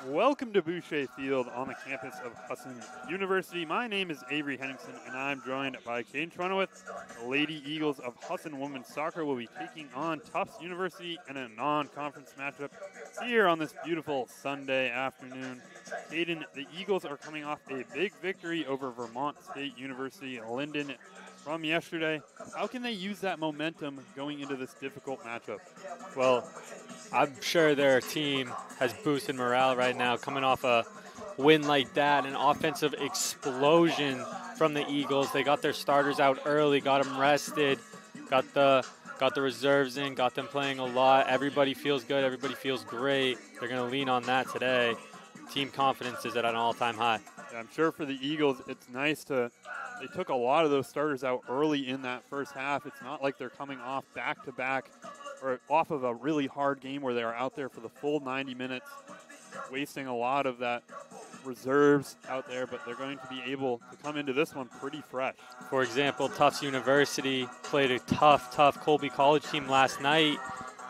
Welcome to Boucher Field on the campus of Husson University. My name is Avery Henningsen, and I'm joined by Caden Trunowitz. The Lady Eagles of Husson Women's Soccer will be taking on Tufts University in a non-conference matchup here on this beautiful Sunday afternoon. Caden, the Eagles are coming off a big victory over Vermont State University Linden from yesterday. How can they use that momentum going into this difficult matchup? Well, I'm sure their team has boosted morale right now, coming off a win like that, an offensive explosion from the Eagles. They got their starters out early, got them rested, got the got the reserves in, got them playing a lot. Everybody feels good. Everybody feels great. They're going to lean on that today. Team confidence is at an all-time high. Yeah, I'm sure for the Eagles, it's nice they took a lot of those starters out early in that first half. It's not like they're coming off back-to-back or off of a really hard game where they are out there for the full 90 minutes, wasting a lot of that reserves out there, but they're going to be able to come into this one pretty fresh. For example, Tufts University played a tough Colby College team last night,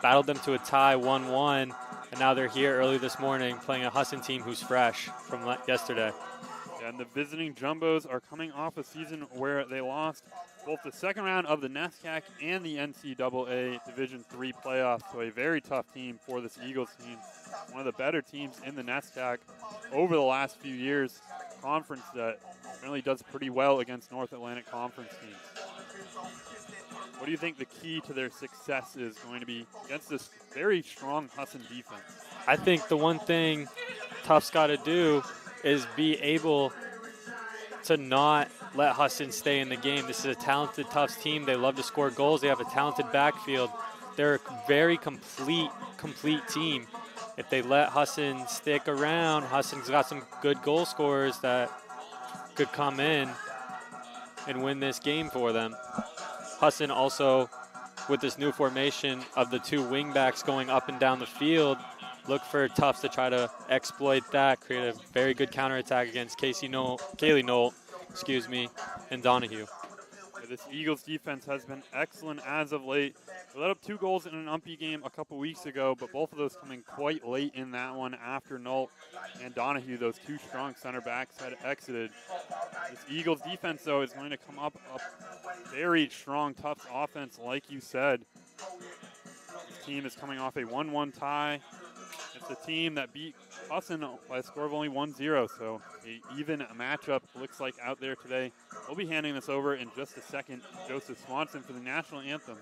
battled them to a tie 1-1, and now they're here early this morning playing a Husson team who's fresh from yesterday. And the visiting Jumbos are coming off a season where they lost both the second round of the NESCAC and the NCAA Division III playoffs. So a very tough team for this Eagles team. One of the better teams in the NESCAC over the last few years. Conference that really does pretty well against North Atlantic Conference teams. What do you think the key to their success is going to be against this very strong Husson defense? I think the one thing Tufts got to do is be able to not let Husson stay in the game. This is a talented Tufts team. They love to score goals. They have a talented backfield. They're a very complete team. If they let Husson stick around, Husson's got some good goal scorers that could come in and win this game for them. Husson also, with this new formation of the two wingbacks going up and down the field, look for Tufts to try to exploit that, create a very good counterattack against Kaylee Knoll, and Donahue. This Eagles defense has been excellent as of late. They let up 2 goals in an umpy game a couple weeks ago, but both of those coming quite late in that one after Knoll and Donahue, those 2 strong center backs, had exited. This Eagles defense, though, is going to come up a very strong, tough offense, like you said. This team is coming off a 1-1 tie. It's a team that beat Husson by a score of only 1-0, so an even matchup looks like out there today. We'll be handing this over in just a second to Joseph Swanson for the national anthem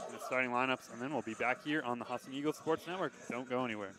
and the starting lineups, and then we'll be back here on the Husson Eagles Sports Network. Don't go anywhere.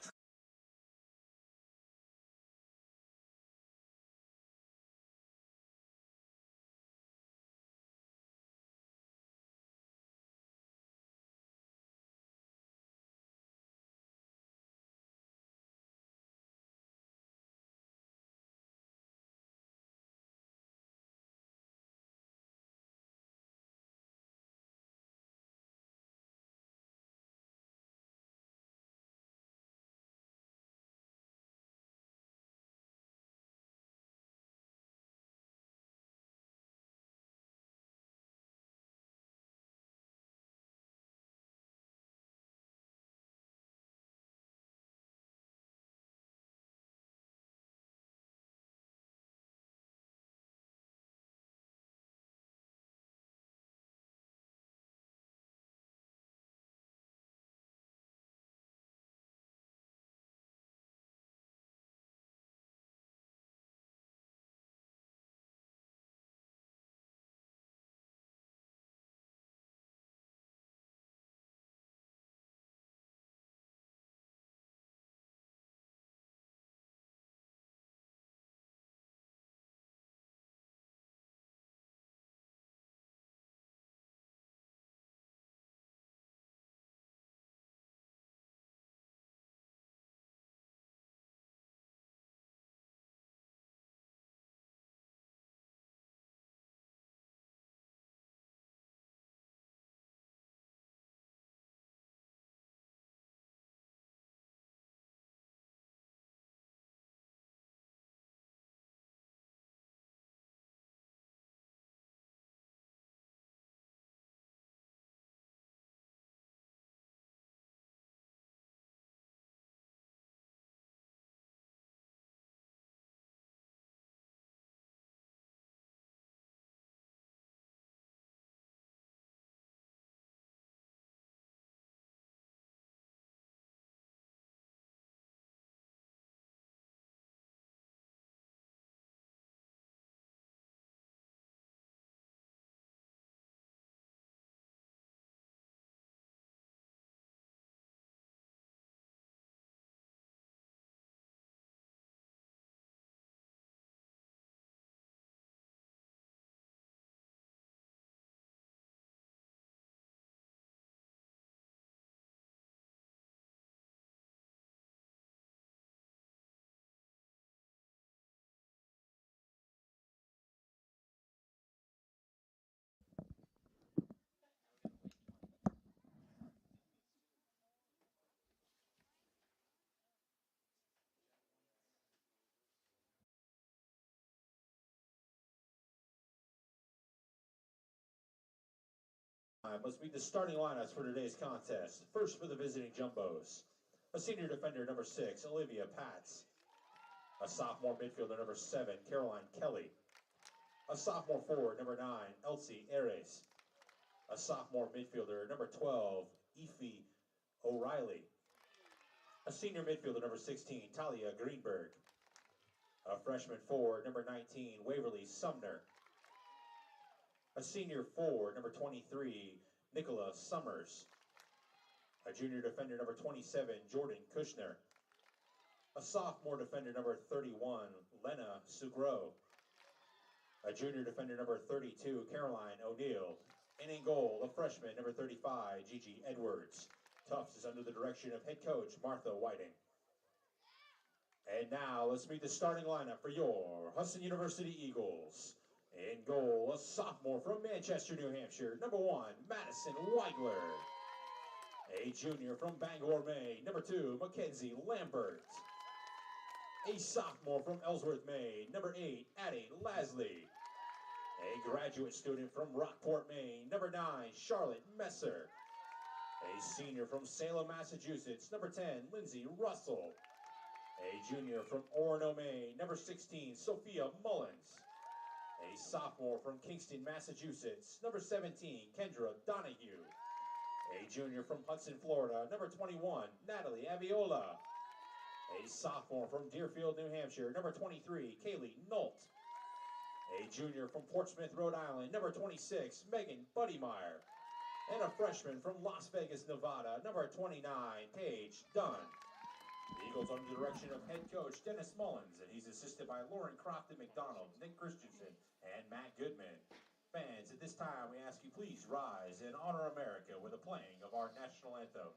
Let's meet the starting lineups for today's contest. First for the visiting Jumbos, a senior defender, number 6, Olivia Patz. A sophomore midfielder, number 7, Caroline Kelly. A sophomore forward, number 9, Elsie Ares. A sophomore midfielder, number 12, Ify O'Reilly. A senior midfielder, number 16, Talia Greenberg. A freshman forward, number 19, Waverly Sumner. A senior forward, number 23, Nicola Summers. A junior defender, number 27, Jordan Kushner. A sophomore defender, number 31, Lena Sugro. A junior defender, number 32, Caroline O'Neill. And in goal, a freshman, number 35, Gigi Edwards. Tufts is under the direction of head coach Martha Whiting. And now, let's meet the starting lineup for your Husson University Eagles. In goal, a sophomore from Manchester, New Hampshire, number 1, Madison Weigler. A junior from Bangor, Maine, number 2, Mackenzie Lambert. A sophomore from Ellsworth, Maine, number 8, Addie Lasley. A graduate student from Rockport, Maine, number 9, Charlotte Messer. A senior from Salem, Massachusetts, number 10, Lindsay Russell. A junior from Orono, Maine, number 16, Sophia Mullins. A sophomore from Kingston, Massachusetts, number 17, Kendra Donahue. A junior from Hudson, Florida, number 21, Natalie Aviola. A sophomore from Deerfield, New Hampshire, number 23, Kaylee Nolt. A junior from Portsmouth, Rhode Island, number 26, Megan Buddymeyer. And a freshman from Las Vegas, Nevada, number 29, Paige Dunn. The Eagles under the direction of head coach Dennis Mullins, and he's assisted by Lauren Crofton McDonald, Nick Christensen, and Matt Goodman. Fans, at this time, we ask you please rise and honor America with the playing of our national anthem.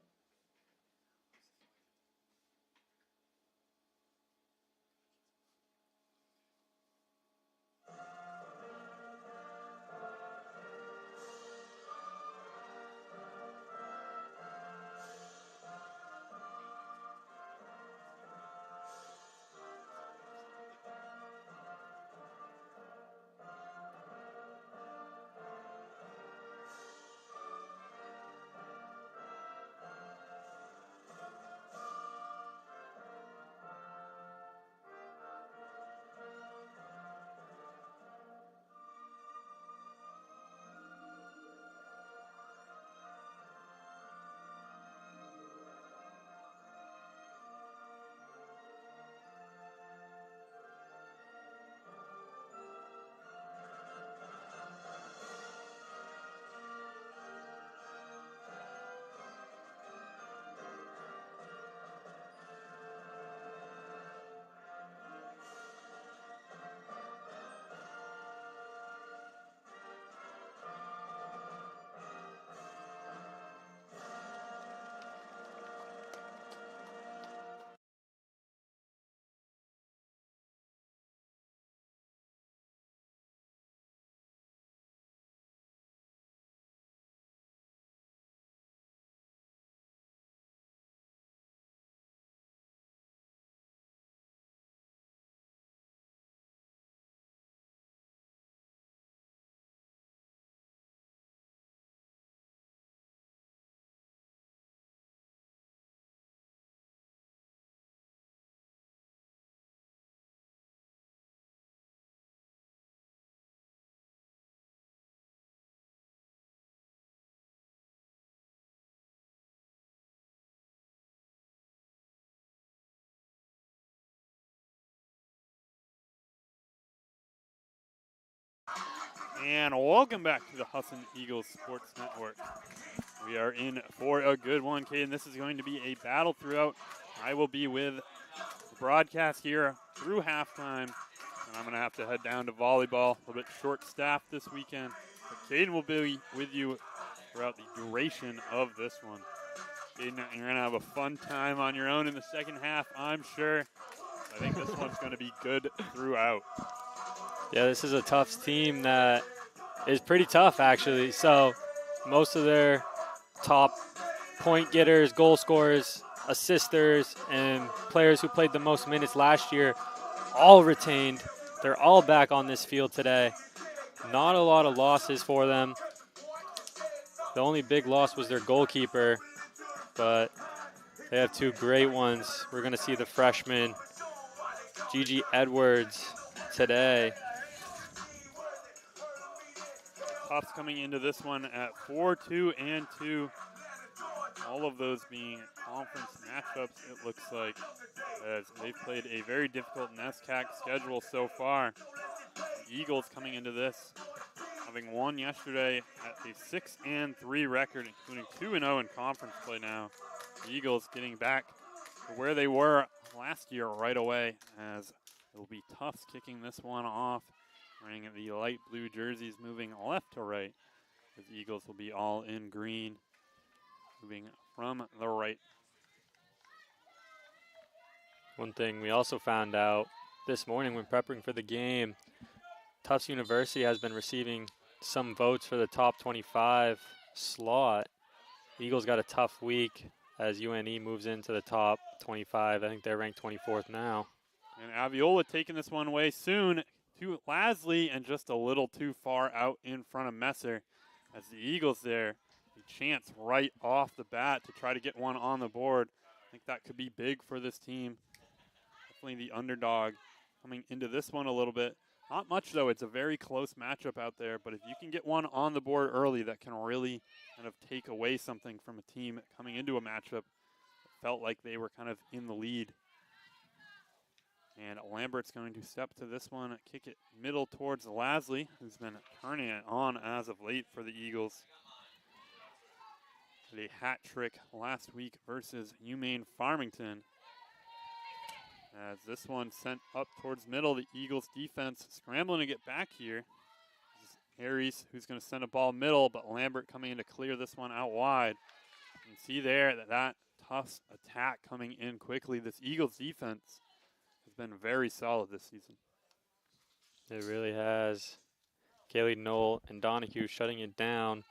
And welcome back to the Husson Eagles Sports Network. We are in for a good one, Caden. This is going to be a battle throughout. I will be with the broadcast here through halftime, and I'm going to have to head down to volleyball. A little bit short-staffed this weekend. But Caden will be with you throughout the duration of this one. Caden, you're going to have a fun time on your own in the second half, I'm sure. I think this one's going to be good throughout. Yeah, this is a Tufts team that is pretty tough, actually. So most of their top point getters, goal scorers, assisters, and players who played the most minutes last year all retained. They're all back on this field today. Not a lot of losses for them. The only big loss was their goalkeeper, but they have two great ones. We're going to see the freshman, Gigi Edwards, today. Tufts coming into this one at 4-2-2. All of those being conference matchups, it looks like, as they've played a very difficult NESCAC schedule so far. The Eagles coming into this, having won yesterday at a 6-3 record, including 2-0 in conference play now. The Eagles getting back to where they were last year right away, as it will be Tufts kicking this one off, wearing the light blue jerseys, moving left to right. The Eagles will be all in green, moving from the right. One thing we also found out this morning when prepping for the game, Tufts University has been receiving some votes for the top 25 slot. Eagles got a tough week as UNE moves into the top 25. I think they're ranked 24th now. And Aviola taking this one away soon to Lasley, and just a little too far out in front of Messer, as the Eagles there, a chance right off the bat to try to get one on the board. I think that could be big for this team. Definitely the underdog coming into this one a little bit. Not much, though. It's a very close matchup out there, but if you can get one on the board early, that can really kind of take away something from a team coming into a matchup that felt like they were kind of in the lead. And Lambert's going to step to this one, kick it middle towards Lasley, who's been turning it on as of late for the Eagles. Had a hat trick last week versus UMaine Farmington. As this one sent up towards middle, the Eagles defense scrambling to get back here. This is Aries who's going to send a ball middle, but Lambert coming in to clear this one out wide. You can see there that Tufts attack coming in quickly. This Eagles defense has been very solid this season. It really has. Kaylee Knoll and Donahue shutting it down.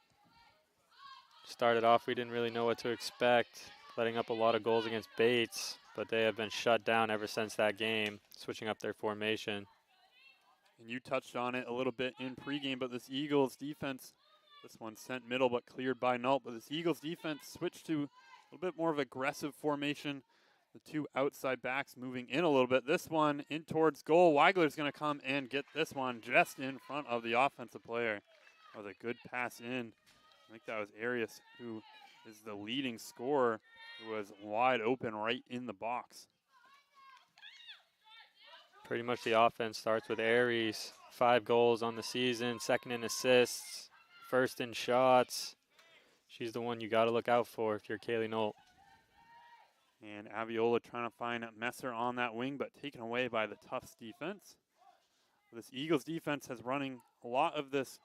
Started off, we didn't really know what to expect, letting up a lot of goals against Bates, but they have been shut down ever since that game, switching up their formation. And you touched on it a little bit in pregame, but this Eagles defense, this one sent middle but cleared by Nault, but this Eagles defense switched to a little bit more of aggressive formation. The two outside backs moving in a little bit. This one in towards goal. Weigler's going to come and get this one just in front of the offensive player. That was a good pass in. I think that was Arias, who is the leading scorer, who was wide open right in the box. Pretty much the offense starts with Aries. 5 goals on the season, second in assists, first in shots. She's the one you got to look out for if you're Kaylee Knoll. And Aviola trying to find Messer on that wing, but taken away by the Tufts defense. This Eagles defense has running a lot of this.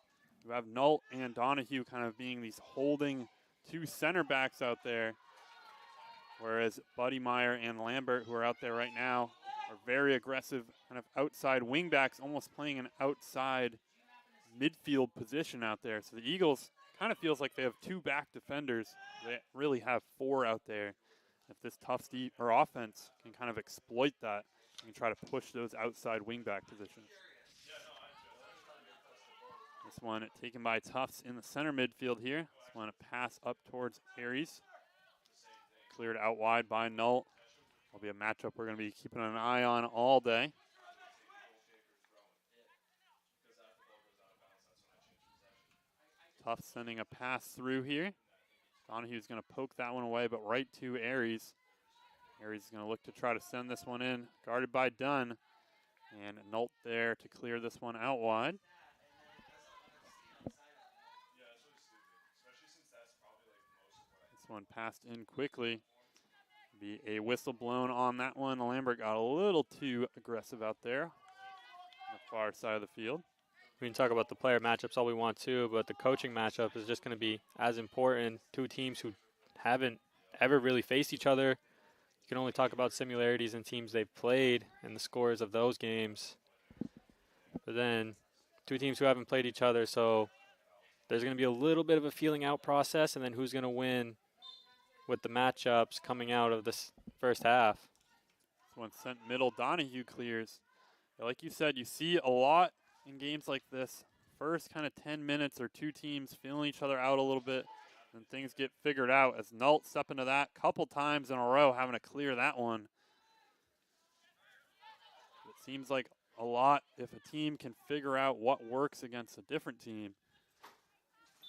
You have Nault and Donahue kind of being these holding two center backs out there, whereas Buddy Meyer and Lambert, who are out there right now, are very aggressive kind of outside wing backs, almost playing an outside midfield position out there. So the Eagles kind of feels like they have 2 back defenders. They really have 4 out there. If this Tufts offense can kind of exploit that, you can try to push those outside wingback positions. This one taken by Tufts in the center midfield here. This one a pass up towards Aries. Cleared out wide by Nault. Will be a matchup we're going to be keeping an eye on all day. Tufts sending a pass through here. Donahue's going to poke that one away, but right to Aries. Aries is going to look to try to send this one in, guarded by Dunn. And Nault there to clear this one out wide. This one passed in quickly. Be a whistle blown on that one. Lambert got a little too aggressive out there on the far side of the field. We can talk about the player matchups all we want to, but the coaching matchup is just going to be as important. 2 teams who haven't ever really faced each other. You can only talk about similarities in teams they've played and the scores of those games. But then 2 teams who haven't played each other, so there's going to be a little bit of a feeling out process, and then who's going to win with the matchups coming out of this first half. This one sent middle. Donahue clears. Like you said, you see a lot in games like this. First kind of 10 minutes or 2 teams feeling each other out a little bit. and things get figured out as Nault step into that couple times in a row, having to clear that one. It seems like a lot if a team can figure out what works against a different team.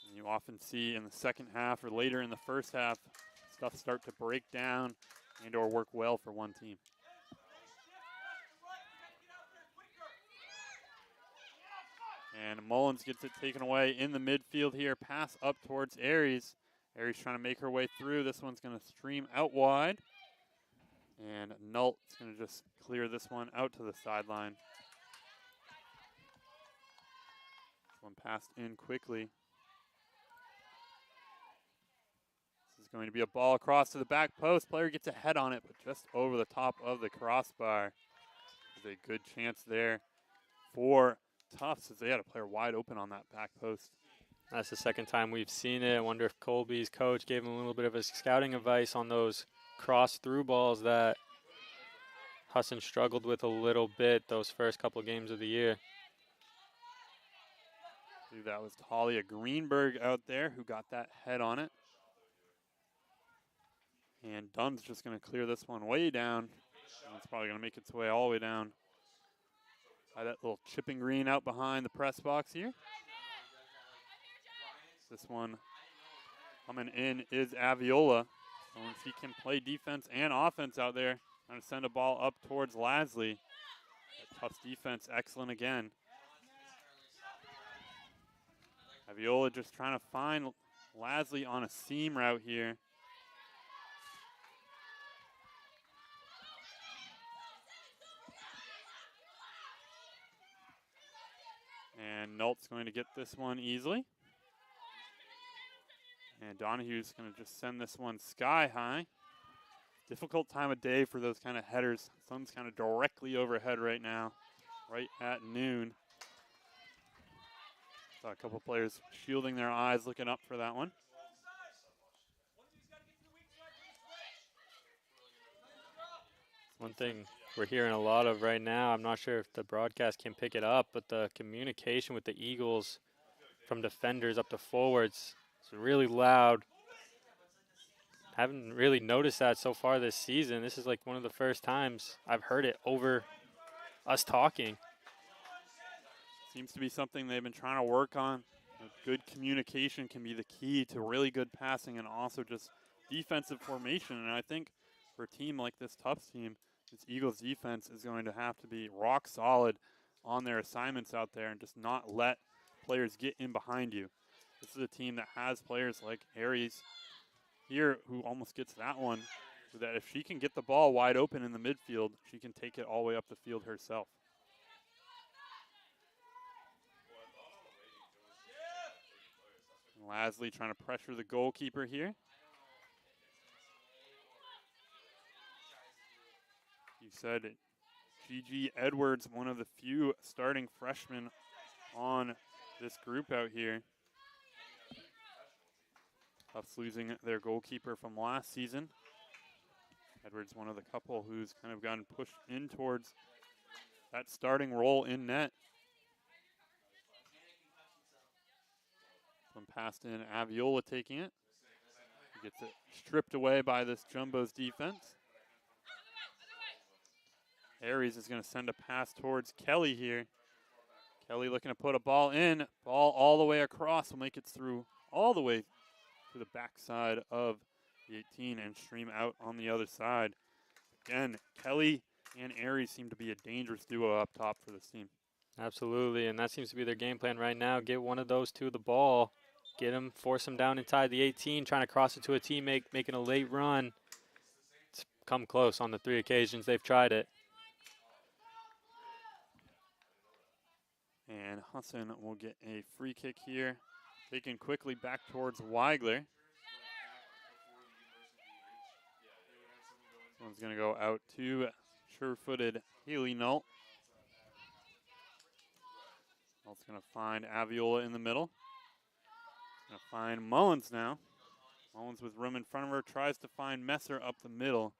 And you often see in the second half or later in the first half, stuff start to break down and or work well for one team. And Mullins gets it taken away in the midfield here. Pass up towards Aries. Aries trying to make her way through. This one's going to stream out wide. And Nault's going to just clear this one out to the sideline. This one passed in quickly. This is going to be a ball across to the back post. Player gets a head on it, but just over the top of the crossbar. There's a good chance there for Tufts, as they had a player wide open on that back post. That's the second time we've seen it. I wonder if Colby's coach gave him a little bit of a scouting advice on those cross-through balls that Husson struggled with a little bit those first couple games of the year. I believe that was Talia Greenberg out there who got that head on it. And Dunn's just going to clear this one way down. And it's probably going to make its way all the way down by that little chipping green out behind the press box here. This one coming in is Aviola. So she can play defense and offense out there. Trying to send a ball up towards Lasley. Tufts defense, excellent again. Aviola just trying to find Lasley on a seam route here. And Nault's going to get this one easily. And Donahue's going to just send this one sky high. Difficult time of day for those kind of headers. Sun's kind of directly overhead right now, right at noon. Saw a couple players shielding their eyes, looking up for that one. One thing we're hearing a lot of right now, I'm not sure if the broadcast can pick it up, but the communication with the Eagles from defenders up to forwards is really loud. Haven't really noticed that so far this season. This is like one of the first times I've heard it over us talking. Seems to be something they've been trying to work on. Good communication can be the key to really good passing and also just defensive formation. And I think for a team like this Tufts team, this Eagles defense is going to have to be rock solid on their assignments out there and just not let players get in behind you. This is a team that has players like Aries here who almost gets that one, so that if she can get the ball wide open in the midfield, she can take it all the way up the field herself. And Lasley trying to pressure the goalkeeper here. You said it. Gigi Edwards, one of the few starting freshmen on this group out here. Tufts losing their goalkeeper from last season. Edwards, one of the couple who's kind of gotten pushed in towards that starting role in net. One passed in, Aviola taking it. He gets it stripped away by this Jumbo's defense. Aries is going to send a pass towards Kelly here. Kelly looking to put a ball in. Ball all the way across will make it through all the way to the backside of the 18 and stream out on the other side. Again, Kelly and Aries seem to be a dangerous duo up top for this team. Absolutely, and that seems to be their game plan right now. Get one of those two the ball, get them, force them down inside the 18, trying to cross it to a teammate, making a late run. It's come close on the 3 occasions they've tried it. And Husson will get a free kick here. Taken quickly back towards Weigler. This one's going to go out to sure-footed Haley Nault. Nault's going to find Aviola in the middle. Going to find Mullins now. Mullins with room in front of her, tries to find Messer up the middle.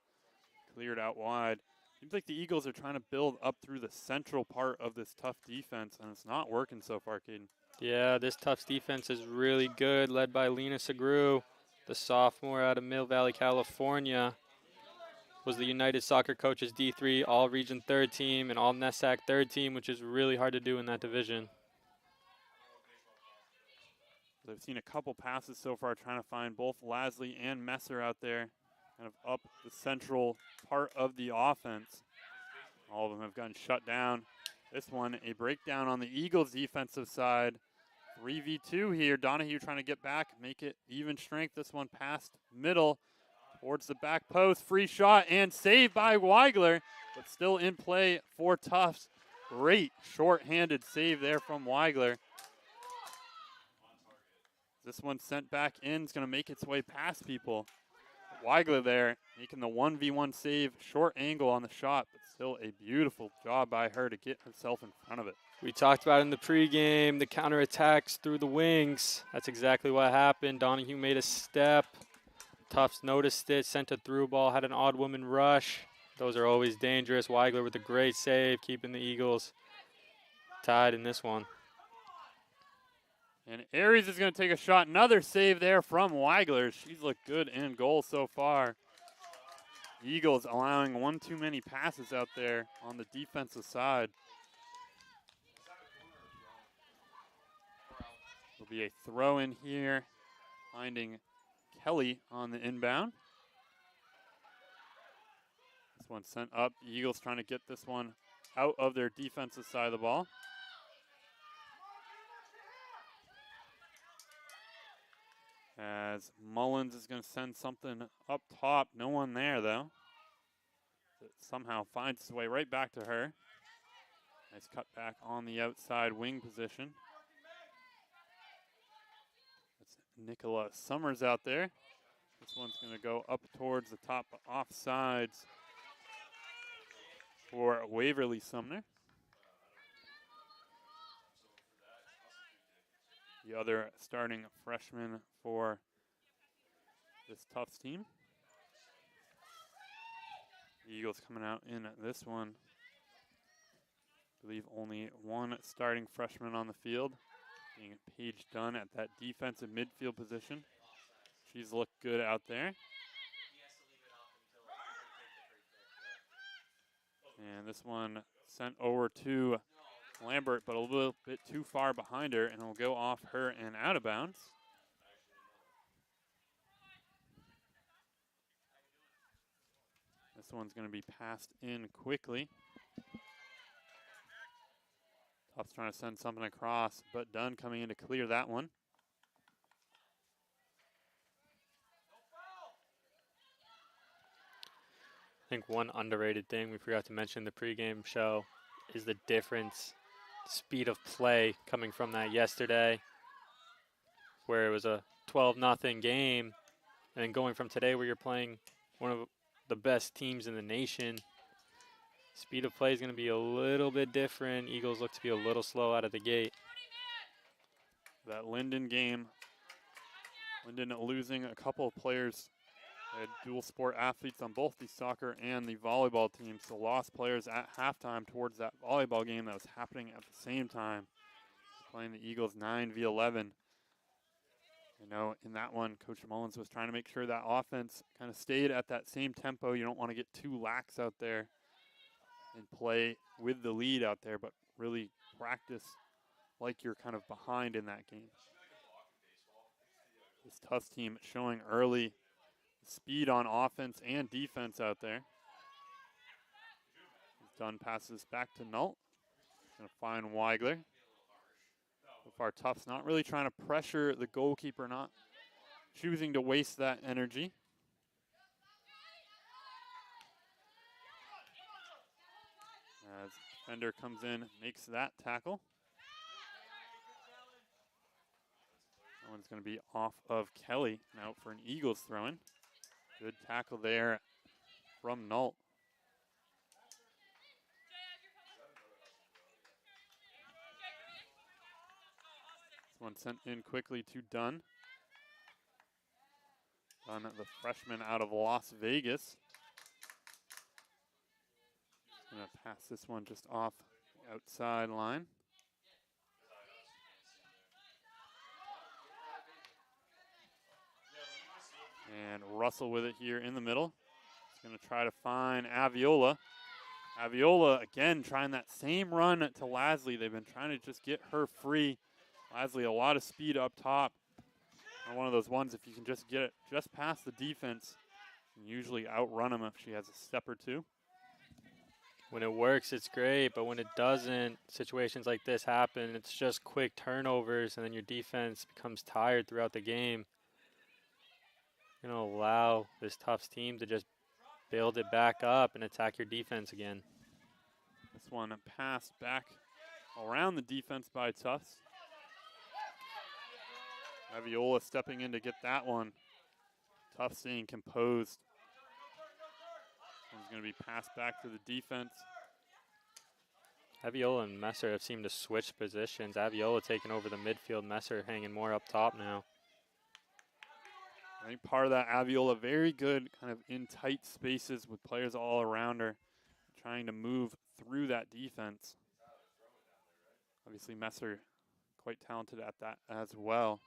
Cleared out wide. Seems like the Eagles are trying to build up through the central part of this tough defense, and it's not working so far, Caden. Yeah, this Tufts defense is really good, led by Lena Segru, the sophomore out of Mill Valley, California. Was the United Soccer Coaches D3 All-Region 3rd team and All-NESAC 3rd team, which is really hard to do in that division. I've seen a couple passes so far trying to find both Lasley and Messer out there, kind of up the central part of the offense. All of them have gotten shut down. This one, a breakdown on the Eagles' defensive side. 3v2 here. Donahue trying to get back, make it even strength. This one past middle towards the back post. Free shot and saved by Weigler, but still in play for Tufts. Great short-handed save there from Weigler. This one sent back in. It's going to make its way past people. Weigler there making the 1v1 save, short angle on the shot, but still a beautiful job by her to get herself in front of it. We talked about in the pregame the counterattacks through the wings. That's exactly what happened. Donahue made a step. Tufts noticed it, sent a through ball, had an odd woman rush. Those are always dangerous. Weigler with a great save, keeping the Eagles tied in this one. And Aries is going to take a shot. Another save there from Weigler. She's looked good in goal so far. Eagles allowing one too many passes out there on the defensive side. There'll be a throw in here, finding Kelly on the inbound. This one sent up. The Eagles trying to get this one out of their defensive side of the ball. As Mullins is going to send something up top. No one there, though. It somehow finds its way right back to her. Nice cut back on the outside wing position. That's Nicola Summers out there. This one's going to go up towards the top offsides for Waverly Sumner. The other starting freshman for this Tufts team. The Eagles coming out in this one. I believe only one starting freshman on the field, being Paige Dunn at that defensive midfield position. She's looked good out there. And this one sent over to Lambert, but a little bit too far behind her, and will go off her and out of bounds. This one's going to be passed in quickly. Tufts trying to send something across, but Dunn coming in to clear that one. I think one underrated thing we forgot to mention in the pregame show is the difference, speed of play coming from that yesterday, where it was a 12-0 game, and then going from today where you're playing one of the best teams in the nation. Speed of play is going to be a little bit different. Eagles look to be a little slow out of the gate. That Linden game, Linden losing a couple of players. They had dual sport athletes on both the soccer and the volleyball teams, so lost players at halftime towards that volleyball game that was happening at the same time. Playing the Eagles 9v11. You know, in that one, Coach Mullins was trying to make sure that offense kind of stayed at that same tempo. You don't want to get too lax out there and play with the lead out there, but really practice like you're kind of behind in that game. This Tufts team showing early speed on offense and defense out there. Dunn passes back to Nault. Going to find Weigler. So far, Tufts not really trying to pressure the goalkeeper, not choosing to waste that energy. As defender comes in, makes that tackle. That one's going to be off of Kelly, now for an Eagles throw-in. Good tackle there from Nault. This one sent in quickly to Dunn. Dunn, the freshman out of Las Vegas. Going to pass this one just off the outside line. And Russell with it here in the middle. He's going to try to find Aviola. Aviola, again, trying that same run to Lasley. They've been trying to just get her free. Lasley, a lot of speed up top. And one of those ones, if you can just get it just past the defense, you can usually outrun them if she has a step or two. When it works, it's great, but when it doesn't, situations like this happen. It's just quick turnovers, and then your defense becomes tired throughout the game. You're going to allow this Tufts team to just build it back up and attack your defense again. This one passed back around the defense by Tufts. Aviola stepping in to get that one. Tufts staying composed. One's going to be passed back to the defense. Aviola and Messer have seemed to switch positions. Aviola taking over the midfield, Messer hanging more up top now. I think part of that, Aviola very good kind of in tight spaces with players all around her, trying to move through that defense. Obviously Messer quite talented at that as well.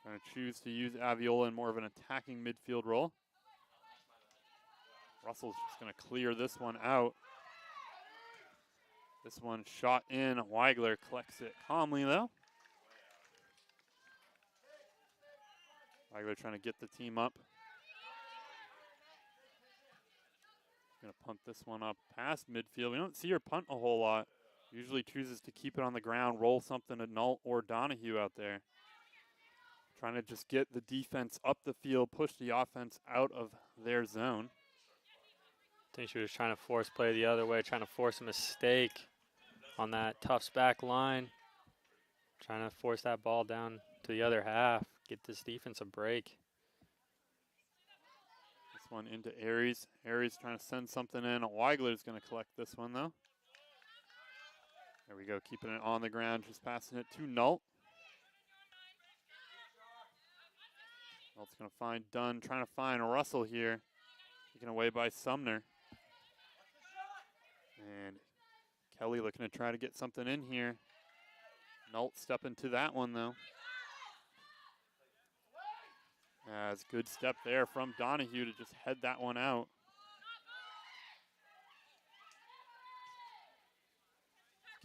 Going to choose to use Aviola in more of an attacking midfield role. Russell's just going to clear this one out. This one shot in. Weigler collects it calmly, though. Weigler trying to get the team up. Going to punt this one up past midfield. We don't see her punt a whole lot. Usually chooses to keep it on the ground, roll something to Nault or Donahue out there. Trying to just get the defense up the field, push the offense out of their zone. I think she was trying to force play the other way, trying to force a mistake on that Tufts back line. Trying to force that ball down to the other half, get this defense a break. This one into Aries. Aries trying to send something in. Weigler's going to collect this one, though. There we go, keeping it on the ground, just passing it to Nault. Nault's going to find Dunn, trying to find Russell here. Taken away by Sumner. And Kelly looking to try to get something in here. Nault stepping to that one, though. As good step there from Donahue to just head that one out.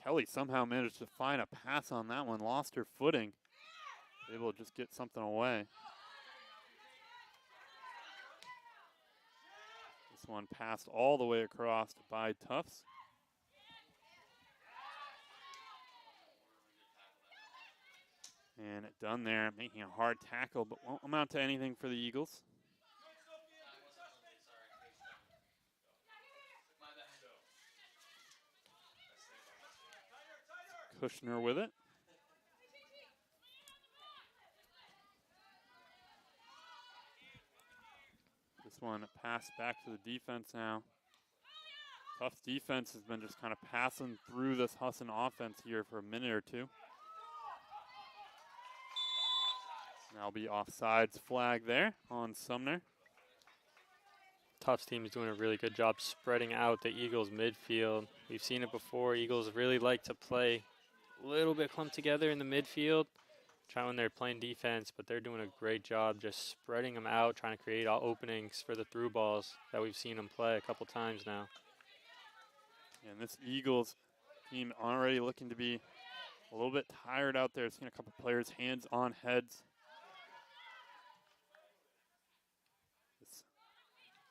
Kelly somehow managed to find a pass on that one, lost her footing. Able to just get something away. This one passed all the way across by Tufts. And done there, making a hard tackle, but won't amount to anything for the Eagles. Kushner with it. This one passed back to the defense now. Tufts defense has been just kind of passing through this Husson offense here for a minute or two. That'll be offsides flag there on Sumner. Tufts team is doing a really good job spreading out the Eagles midfield. We've seen it before. Eagles really like to play a little bit clumped together in the midfield. Try when they're playing defense, but they're doing a great job just spreading them out, trying to create openings for the through balls that we've seen them play a couple times now. And this Eagles team already looking to be a little bit tired out there. Seen a couple players hands on heads. This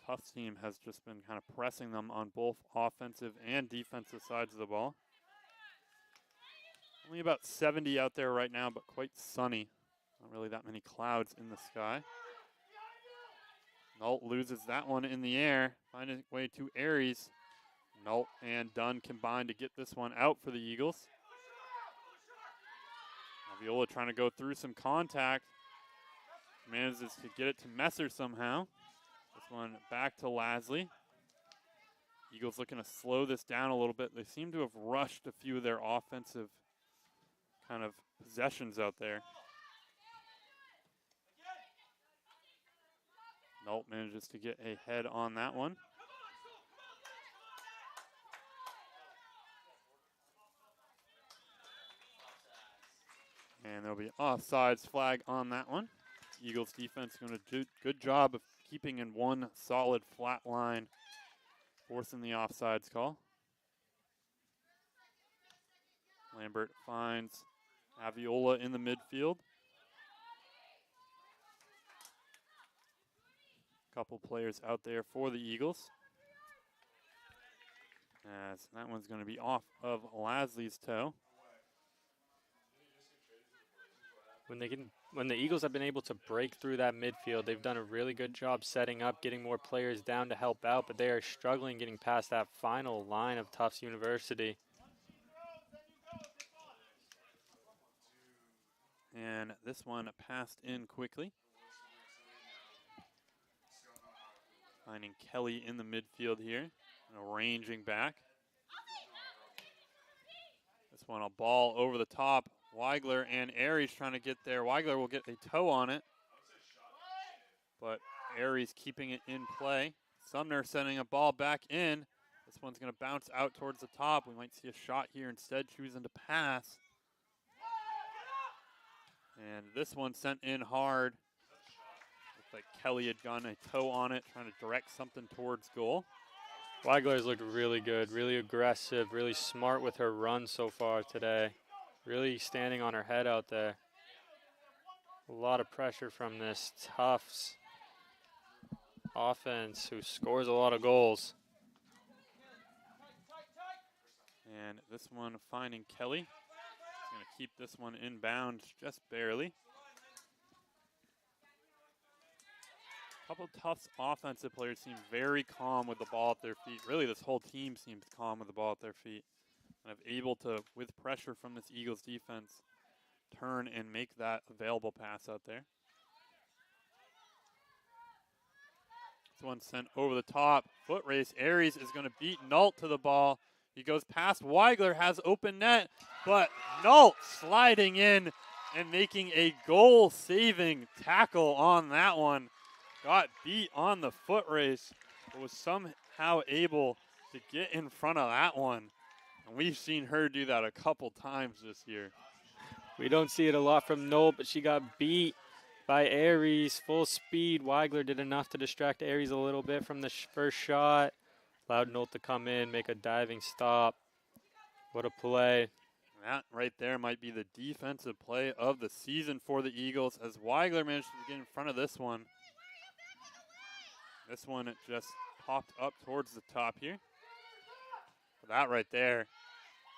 Tufts team has just been kind of pressing them on both offensive and defensive sides of the ball. Only about 70 out there right now, but quite sunny. Not really that many clouds in the sky. Nault loses that one in the air. Finding its way to Aries. Nault and Dunn combined to get this one out for the Eagles. Aviola trying to go through some contact. Manages to get it to Messer somehow. This one back to Lasley. Eagles looking to slow this down a little bit. They seem to have rushed a few of their offensive kind of possessions out there. Nault manages to get a head on that one. And there'll be offsides flag on that one. Eagles defense doing a good job of keeping in one solid flat line, forcing the offsides call. Lambert finds Aviola in the midfield. Couple players out there for the Eagles. As that one's going to be off of Lasley's toe. When the Eagles have been able to break through that midfield, they've done a really good job setting up, getting more players down to help out, but they are struggling getting past that final line of Tufts University. And this one passed in quickly. Finding Kelly in the midfield here, and arranging back. This one, a ball over the top. Weigler and Aries trying to get there. Weigler will get a toe on it, but Aries keeping it in play. Sumner sending a ball back in. This one's going to bounce out towards the top. We might see a shot here instead, choosing to pass. And this one sent in hard. Looks like Kelly had gotten a toe on it, trying to direct something towards goal. Weigler's looked really good, really aggressive, really smart with her run so far today. Really standing on her head out there. A lot of pressure from this Tufts offense who scores a lot of goals. And this one finding Kelly. He's going to keep this one inbound just barely. A couple Tufts offensive players seem very calm with the ball at their feet. Really, this whole team seems calm with the ball at their feet. Kind of able to, with pressure from this Eagles defense, turn and make that available pass out there. This one sent over the top. Foot race. Aries is going to beat Nault to the ball. He goes past Weigler, has open net, but Nault sliding in and making a goal-saving tackle on that one. Got beat on the foot race, but was somehow able to get in front of that one. And we've seen her do that a couple times this year. We don't see it a lot from Nault, but she got beat by Aries, full speed. Weigler did enough to distract Aries a little bit from the first shot. Allowed Nault to come in, make a diving stop. What a play. That right there might be the defensive play of the season for the Eagles as Weigler managed to get in front of this one. This one just popped up towards the top here. But that right there,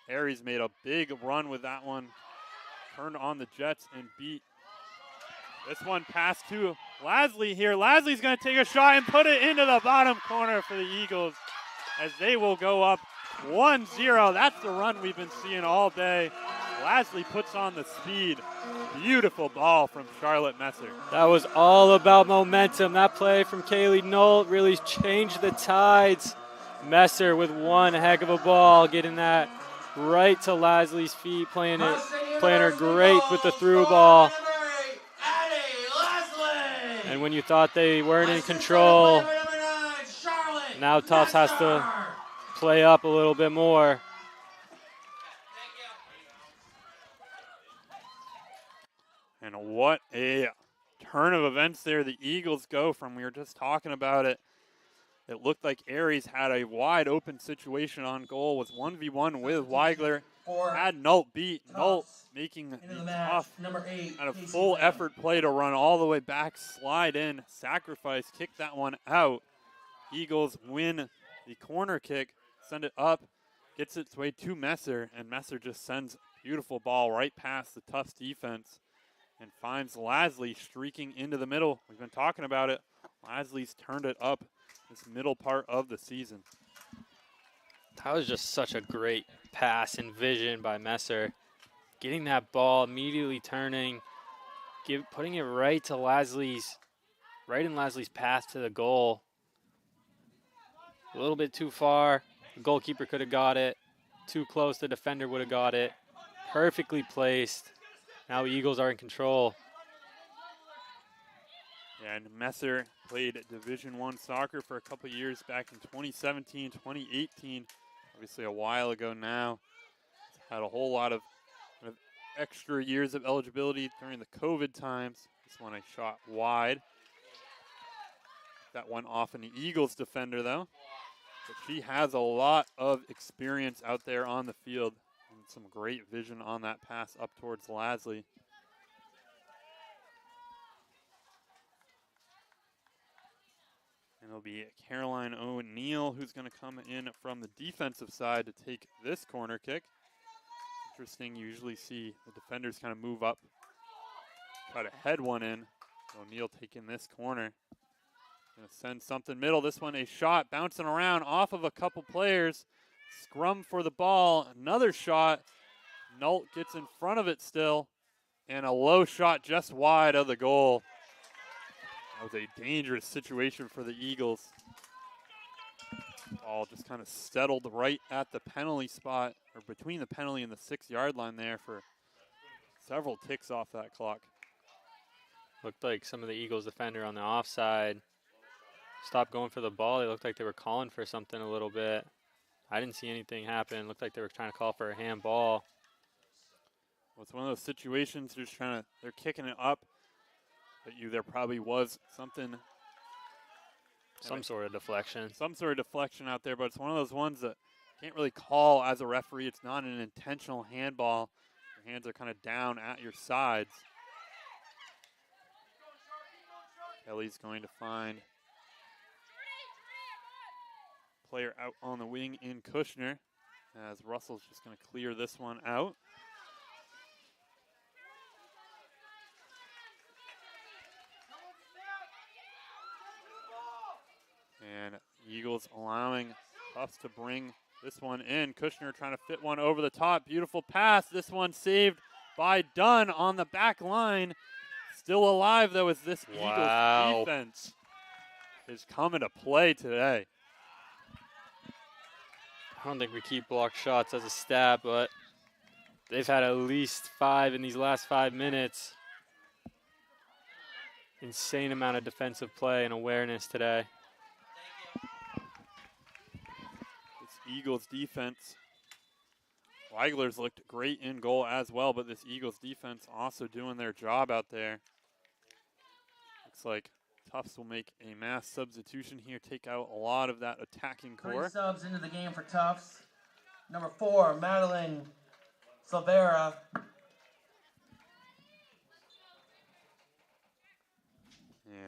Aries made a big run with that one. Turned on the Jets and beat. This one passed to Lasley here. Lasley's going to take a shot and put it into the bottom corner for the Eagles as they will go up 1-0. That's the run we've been seeing all day. Lasley puts on the speed. Beautiful ball from Charlotte Messer. That was all about momentum. That play from Kaylee Nault really changed the tides. Messer with one heck of a ball, getting that right to Lasley's feet, playing her great with the through ball. And when you thought they weren't in control, now Tufts has to play up a little bit more. And what a turn of events there. The Eagles go from, we were just talking about it, it looked like Aries had a wide open situation on goal, was 1v1 with Weigler, had Nault beat. Nault making the tough kind of full effort play to run all the way back, slide in, sacrifice, kick that one out. Eagles win the corner kick, send it up, gets its way to Messer, and Messer just sends a beautiful ball right past the Tufts defense and finds Lasley streaking into the middle. We've been talking about it. Lasley's turned it up this middle part of the season. That was just such a great pass and vision by Messer. Getting that ball, immediately turning, putting it right in Lasley's path to the goal. A little bit too far. The goalkeeper could have got it. Too close, the defender would have got it. Perfectly placed. Now the Eagles are in control. Yeah, and Messer played Division I soccer for a couple years back in 2017, 2018. Obviously a while ago now. Had a whole lot of extra years of eligibility during the COVID times. This one a shot wide. That went off an Eagles defender, though. But she has a lot of experience out there on the field and some great vision on that pass up towards Lasley. And it'll be Caroline O'Neill who's going to come in from the defensive side to take this corner kick. Interesting, you usually see the defenders kind of move up, try to head one in. O'Neill taking this corner. Going to send something middle. This one a shot bouncing around off of a couple players. Scrum for the ball. Another shot. Nault gets in front of it still. And a low shot just wide of the goal. That was a dangerous situation for the Eagles. Ball just kind of settled right at the penalty spot, or between the penalty and the 6-yard line there for several ticks off that clock. Looked like some of the Eagles defender on the offside stopped going for the ball. They looked like they were calling for something a little bit. I didn't see anything happen. Looked like they were trying to call for a handball. Well, it's one of those situations, they're kicking it up, but there probably was something. Some sort of deflection. Some sort of deflection out there, but it's one of those ones that you can't really call as a referee. It's not an intentional handball. Your hands are kind of down at your sides. Kelly's going to find player out on the wing in Kushner, as Russell's just going to clear this one out. And Eagles allowing Tufts to bring this one in. Kushner trying to fit one over the top. Beautiful pass. This one saved by Dunn on the back line. Still alive, though, as this Eagles defense is coming to play today. I don't think we keep blocked shots as a stat, but they've had at least 5 in these last 5 minutes. Insane amount of defensive play and awareness today. Eagles defense. Weigler's looked great in goal as well, but this Eagles defense also doing their job out there. Looks like Tufts will make a mass substitution here, take out a lot of that attacking core. 3 subs into the game for Tufts. Number 4, Madeline Silvera.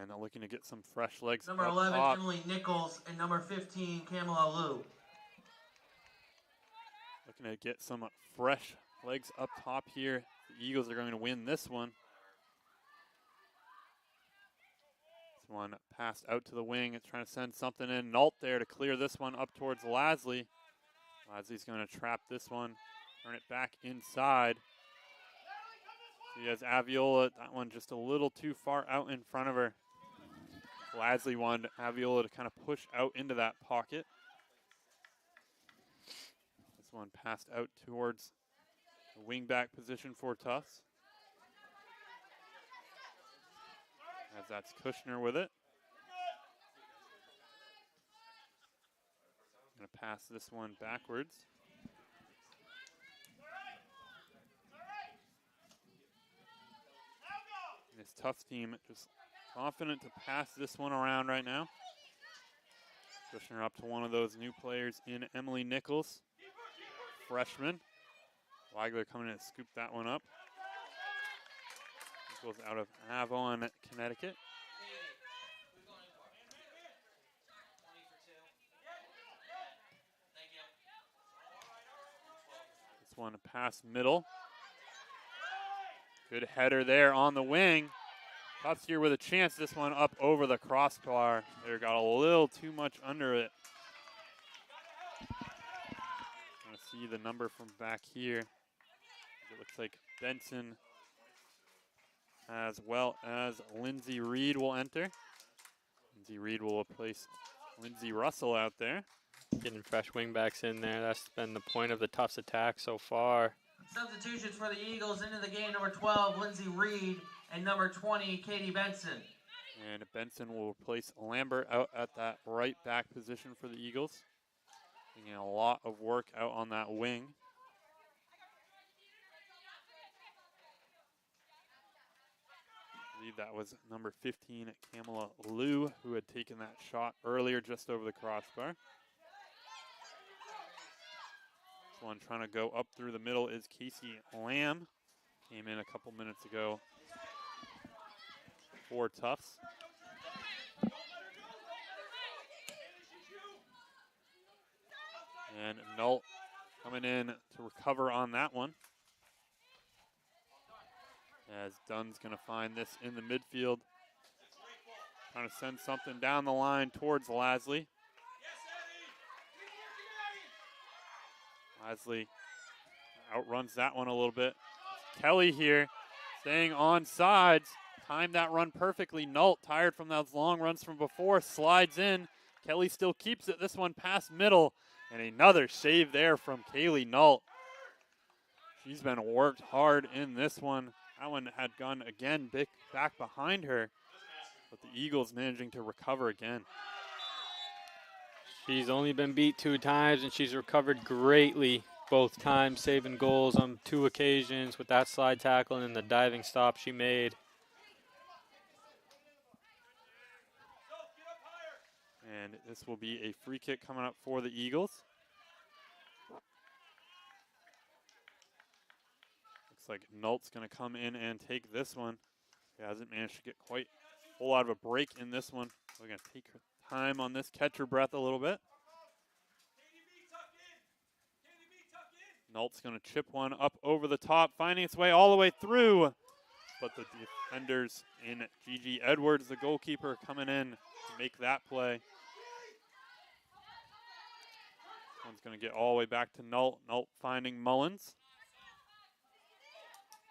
And looking to get some fresh legs. Number 11, Emily Nichols, and number 15, Kamala Liu. Looking to get some fresh legs up top here. The Eagles are going to win this one. This one passed out to the wing. It's trying to send something in. Nault there to clear this one up towards Lasley. Lasley's going to trap this one, turn it back inside. She has Aviola. That one just a little too far out in front of her. Lasley wanted Aviola to kind of push out into that pocket. This one passed out towards the wing-back position for Tufts. As that's Kushner with it. Going to pass this one backwards. And this Tufts team just confident to pass this one around right now. Kushner up to one of those new players in Emily Nichols. Freshman. Weigler coming in to scoop that one up. Goes out of Avon, Connecticut. This one pass middle. Good header there on the wing. Tufts here with a chance. This one up over the crossbar. There got a little too much under it. See the number from back here. It looks like Benson as well as Lindsay Reed will enter. Lindsay Reed will replace Lindsay Russell out there. Getting fresh wingbacks in there. That's been the point of the Tufts attack so far. Substitutions for the Eagles into the game. Number 12, Lindsay Reed, and number 20, Katie Benson. And Benson will replace Lambert out at that right back position for the Eagles. Getting a lot of work out on that wing. I believe that was number 15, Kamala Liu, who had taken that shot earlier just over the crossbar. This one trying to go up through the middle is Casey Lamb. Came in a couple minutes ago for Tufts. And Nault coming in to recover on that one. As Dunn's going to find this in the midfield. Trying to send something down the line towards Lasley. Lasley outruns that one a little bit. Kelly here staying on sides. Timed that run perfectly. Nault, tired from those long runs from before, slides in. Kelly still keeps it. This one past middle. And another save there from Kaylee Nault. She's been worked hard in this one. That one had gone again back behind her. But the Eagles managing to recover again. She's only been beat 2 times, and she's recovered greatly both times, saving goals on 2 occasions with that slide tackle and then the diving stop she made. And this will be a free kick coming up for the Eagles. Looks like Nault's going to come in and take this one. She hasn't managed to get quite a whole lot of a break in this one. We're going to take her time on this, catch her breath a little bit. Nault's going to chip one up over the top, finding its way all the way through. But the defenders in Gigi Edwards, the goalkeeper, coming in to make that play. One's going to get all the way back to Nault. Nault finding Mullins.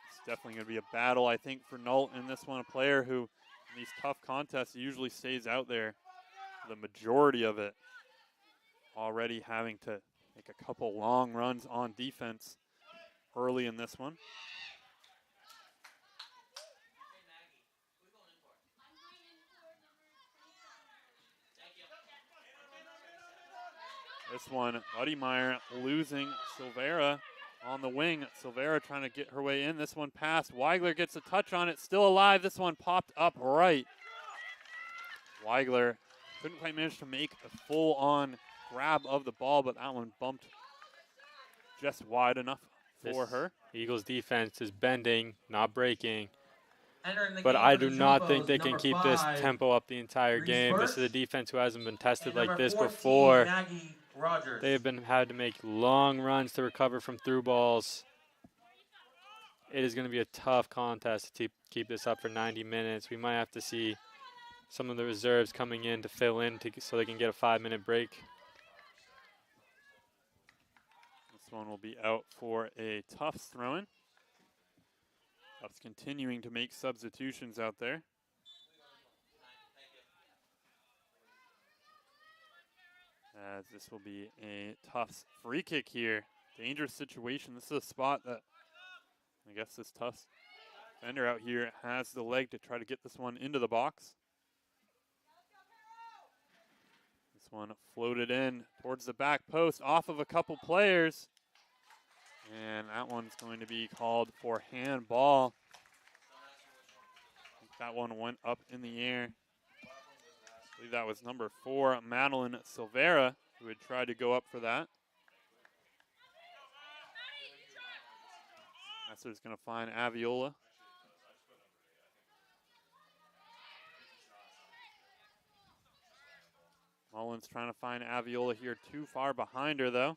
It's definitely going to be a battle, I think, for Nault in this one. A player who, in these tough contests, usually stays out there for the majority of it. Already having to make a couple long runs on defense early in this one. This one, Buddy Meyer losing Silvera on the wing. Silvera trying to get her way in. This one passed. Weigler gets a touch on it. Still alive. This one popped up right. Weigler couldn't quite manage to make a full-on grab of the ball, but that one bumped just wide enough for her. Eagles defense is bending, not breaking. But I do not think they can keep this tempo up the entire game. This is a defense who hasn't been tested like this before. They have had to make long runs to recover from through balls. It is going to be a tough contest to keep this up for 90 minutes. We might have to see some of the reserves coming in to fill in so they can get a 5-minute break. This one will be out for a Tufts throw-in. Tufts continuing to make substitutions out there. As this will be a Tufts free kick here. Dangerous situation. This is a spot that I guess this Tufts defender out here has the leg to try to get this one into the box. This one floated in towards the back post off of a couple players. And that one's going to be called for handball. I think that one went up in the air. I believe that was number 4, Madeline Silvera, who had tried to go up for that. Messer's going to find Aviola. Mullins trying to find Aviola here, too far behind her, though.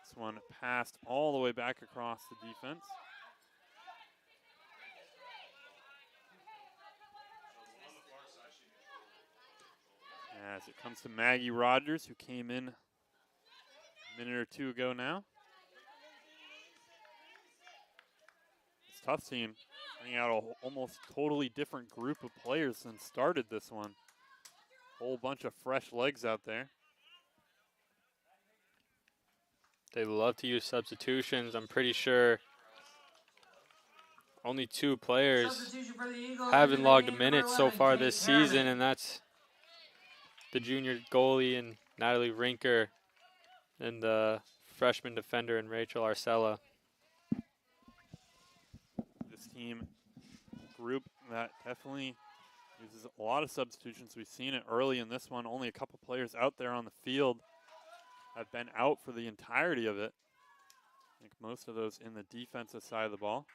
This one passed all the way back across the defense. As it comes to Maggie Rogers, who came in a minute or two ago now. This Tufts team bringing out an almost totally different group of players than started this one. Whole bunch of fresh legs out there. They love to use substitutions. I'm pretty sure only 2 players haven't logged a minute so far this season, and that's the junior goalie and Natalie Rinker, and the freshman defender in Rachel Arcella. This team group that definitely uses a lot of substitutions. We've seen it early in this one. Only a couple players out there on the field have been out for the entirety of it. I think most of those in the defensive side of the ball.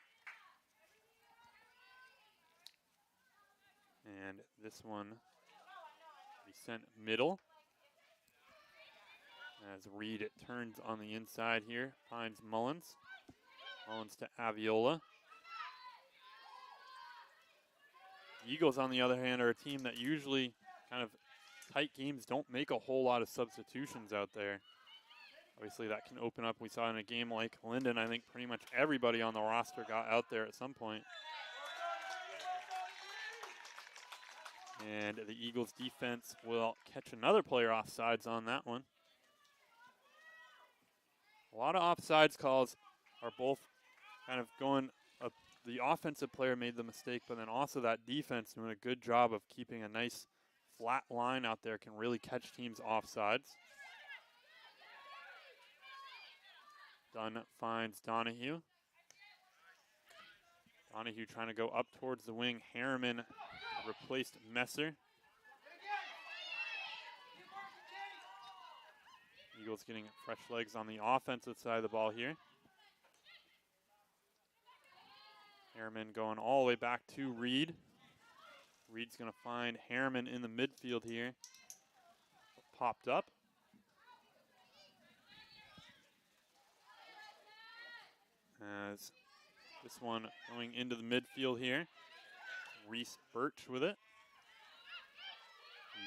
And this one will be sent middle. As Reed turns on the inside here, finds Mullins. Mullins to Aviola. The Eagles, on the other hand, are a team that usually kind of tight games don't make a whole lot of substitutions out there. Obviously, that can open up. We saw in a game like Linden, I think pretty much everybody on the roster got out there at some point. And the Eagles defense will catch another player offsides on that one. A lot of offsides calls are both kind of going up. The offensive player made the mistake, but then also that defense doing a good job of keeping a nice flat line out there can really catch teams offsides. Dunn finds Donahue. Donahue trying to go up towards the wing. Harriman replaced Messer. Eagles getting fresh legs on the offensive side of the ball here. Harriman going all the way back to Reed. Reed's going to find Harriman in the midfield here. Popped up. As this one going into the midfield here. Reese Birch with it.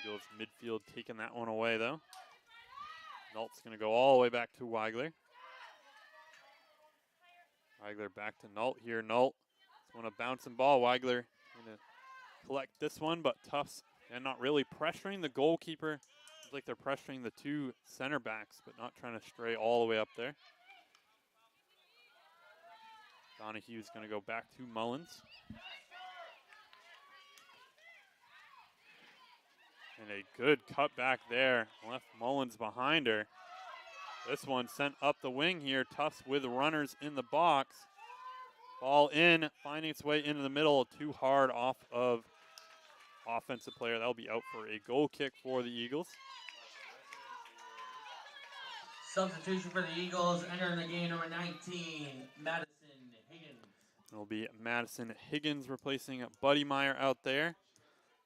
Eagles midfield taking that one away though. Nult's going to go all the way back to Weigler. Weigler back to Nult here. Nult want a bouncing ball. Weigler going to collect this one, but Tufts and not really pressuring the goalkeeper. It's like they're pressuring the two center backs, but not trying to stray all the way up there. Donahue's going to go back to Mullins. And a good cut back there. Left Mullins behind her. This one sent up the wing here. Tufts with runners in the box. Ball in, finding its way into the middle. Too hard off of offensive player. That'll be out for a goal kick for the Eagles. Substitution for the Eagles, entering the game, number 19, Madison Higgins. It'll be Madison Higgins replacing Buddy Meyer out there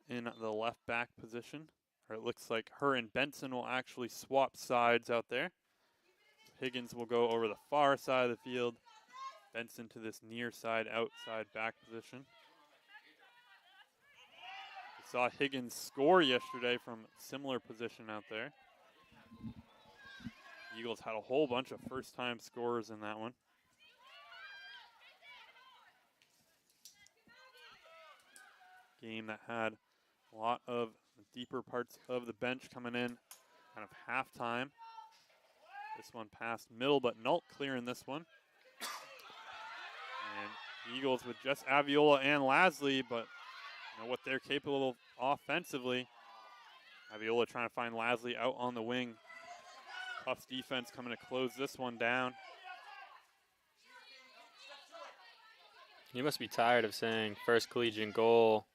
in the left back position. Or it looks like her and Benson will actually swap sides out there. Higgins will go over the far side of the field. Benson to this near side, outside back position. We saw Higgins score yesterday from similar position out there. Eagles had a whole bunch of first-time scorers in that one. Game that had a lot of deeper parts of the bench coming in, kind of halftime. This one passed middle, but Nult clearing this one. And Eagles with just Aviola and Lasley, but you know what they're capable of offensively. Aviola trying to find Lasley out on the wing. Tufts defense coming to close this one down. You must be tired of saying first collegiate goal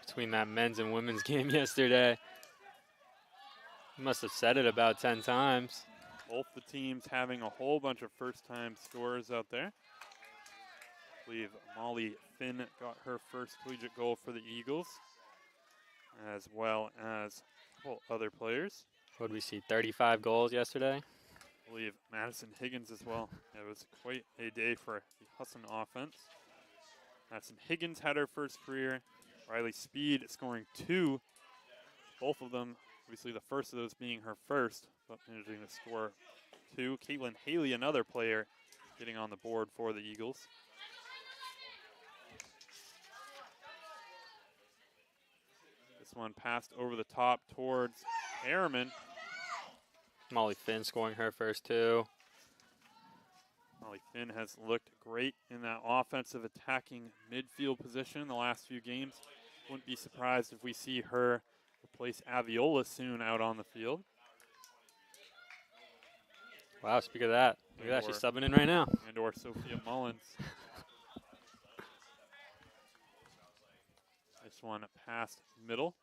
between that men's and women's game yesterday. You must have said it about 10 times. Both the teams having a whole bunch of first-time scorers out there. I believe Molly Finn got her first collegiate goal for the Eagles, as well as a couple other players. What did we see, 35 goals yesterday? I believe Madison Higgins as well. It was quite a day for the Husson offense. Madison Higgins had her first career. Riley Speed scoring 2. Both of them, obviously the first of those being her first, but managing to score 2. Caitlin Haley, another player, getting on the board for the Eagles. This one passed over the top towards Harriman. Molly Finn scoring her first 2. Molly Finn has looked great in that offensive attacking midfield position the last few games. Wouldn't be surprised if we see her replace Aviola soon out on the field. Wow, speak of that. Look at that, she's And/or subbing in right now. Sophia Mullins. This one past middle.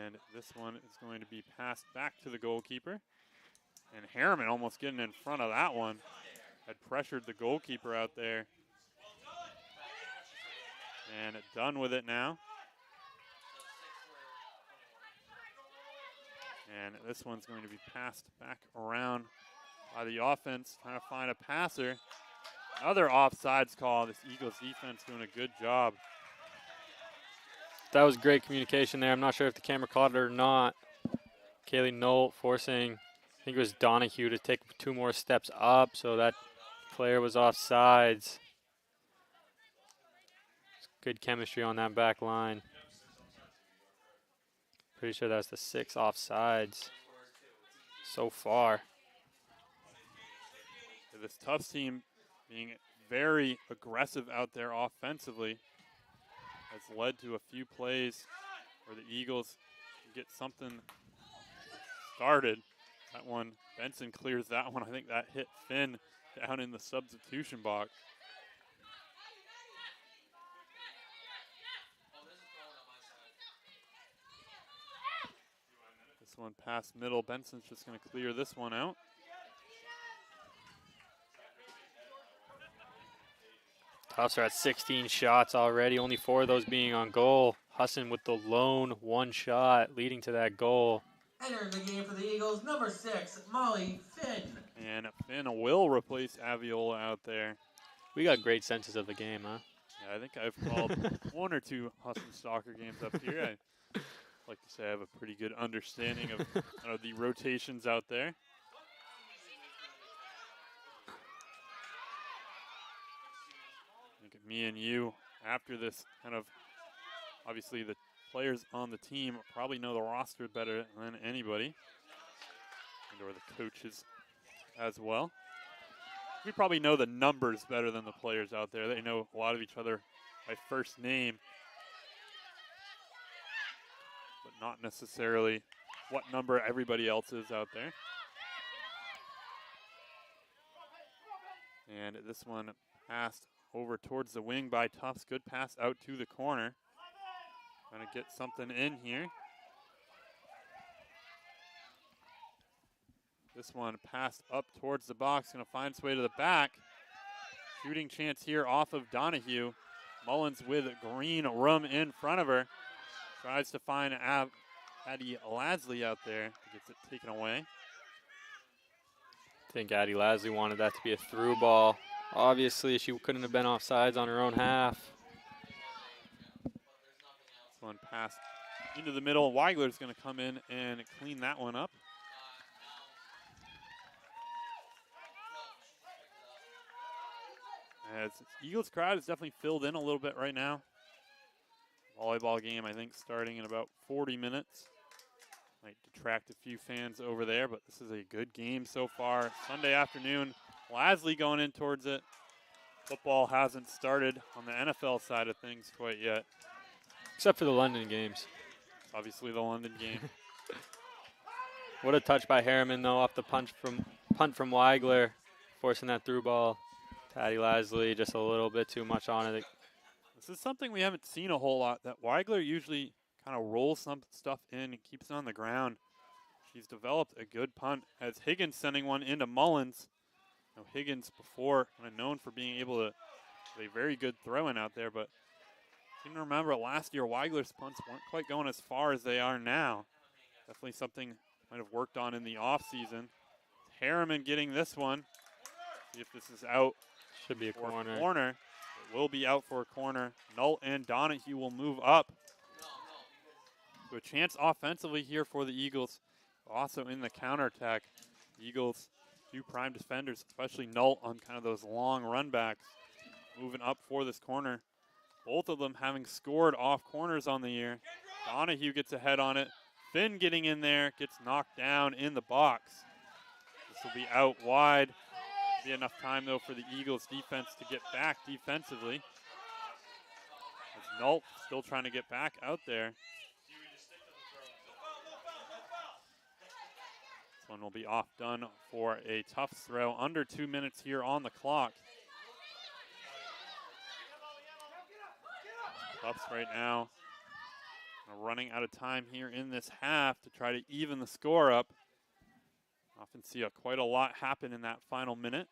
And this one is going to be passed back to the goalkeeper. And Harriman almost getting in front of that one. Had pressured the goalkeeper out there. And done with it now. And this one's going to be passed back around by the offense, trying to find a passer. Another offsides call. This Eagles defense doing a good job. That was great communication there. I'm not sure if the camera caught it or not. Kaylee Nolt forcing, I think it was Donahue to take 2 more steps up, so that player was offsides. Good chemistry on that back line. Pretty sure that's the 6 offsides so far. This Tufts team being very aggressive out there offensively has led to a few plays where the Eagles get something started. That one, Benson clears that one. I think that hit Finn down in the substitution box. This one past middle. Benson's just going to clear this one out. Tufts are at 16 shots already, only 4 of those being on goal. Husson with the lone 1 shot leading to that goal. Entering the game for the Eagles, number 6, Molly Finn. And Finn will replace Aviola out there. We got great senses of the game, huh? Yeah, I think I've called 1 or 2 Husson soccer games up here. I like to say I have a pretty good understanding of kind of the rotations out there. I think me and you, after this kind of, obviously the players on the team probably know the roster better than anybody, and or the coaches as well. We probably know the numbers better than the players out there. They know a lot of each other by first name, but not necessarily what number everybody else is out there. And this one passed over towards the wing by Tufts. Good pass out to the corner. Trying to get something in here. This one passed up towards the box. Going to find its way to the back. Shooting chance here off of Donahue. Mullins with green room in front of her. Tries to find Addie Lasley out there. Gets it taken away. I think Addie Lasley wanted that to be a through ball. Obviously, she couldn't have been offsides on her own half. This one passed into the middle. Weigler's going to come in and clean that one up. As Eagles crowd is definitely filled in a little bit right now. Volleyball game, I think, starting in about 40 minutes. Might detract a few fans over there, but this is a good game so far. Sunday afternoon, Lasley going in towards it. Football hasn't started on the NFL side of things quite yet. Except for the London games. Obviously the London game. What a touch by Harriman, though, off the punt from Weigler, forcing that through ball. Addie Lasley, just a little bit too much on it. This is something we haven't seen a whole lot, that Weigler usually kind of rolls some stuff in and keeps it on the ground. She's developed a good punt as Higgins sending one into Mullins. Now Higgins before kind of known for being able to have a very good throw-in out there, but I seem to remember last year Weigler's punts weren't quite going as far as they are now. Definitely something might have worked on in the offseason. Harriman getting this one. See if this is out. Should be a corner. It will be out for a corner. Null and Donahue will move up. So a chance offensively here for the Eagles. Also in the counterattack. Eagles, 2 prime defenders, especially Null on kind of those long run backs. Moving up for this corner. Both of them having scored off corners on the year. Donahue gets ahead on it. Finn getting in there, gets knocked down in the box. This will be out wide. Be enough time, though, for the Eagles defense to get back defensively. As Nault still trying to get back out there. This one will be off done for a Tufts throw. Under 2 minutes here on the clock. Tufts right now running out of time here in this half to try to even the score up. Often see quite a lot happen in that final minute.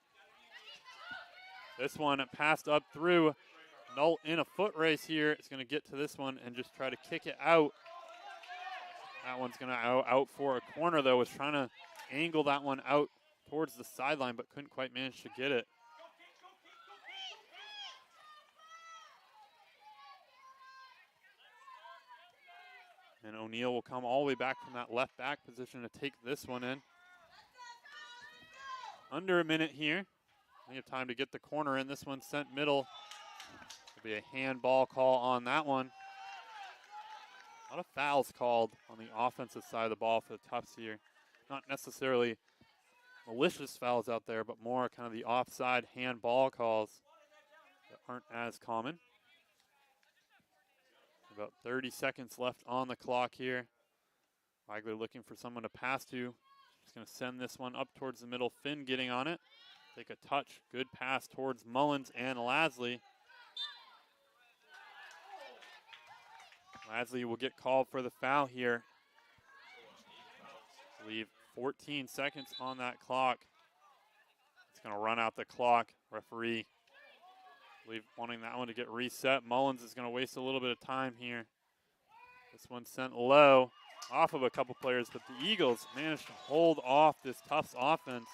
This one passed up through. Nault in a foot race here. It's going to get to this one and just try to kick it out. That one's going to out for a corner, though. Was trying to angle that one out towards the sideline, but couldn't quite manage to get it. And O'Neill will come all the way back from that left back position to take this one in. Under a minute here. We have time to get the corner in. This one sent middle. There'll be a handball call on that one. A lot of fouls called on the offensive side of the ball for the Tufts here. Not necessarily malicious fouls out there, but more kind of the offside handball calls that aren't as common. About 30 seconds left on the clock here. Wagler looking for someone to pass to. Just going to send this one up towards the middle. Finn getting on it. Take a touch. Good pass towards Mullins and Lasley. Lasley will get called for the foul here. Leave 14 seconds on that clock. It's going to run out the clock. Referee wanting that one to get reset. Mullins is going to waste a little bit of time here. This one sent low off of a couple players, but the Eagles managed to hold off this Tufts offense.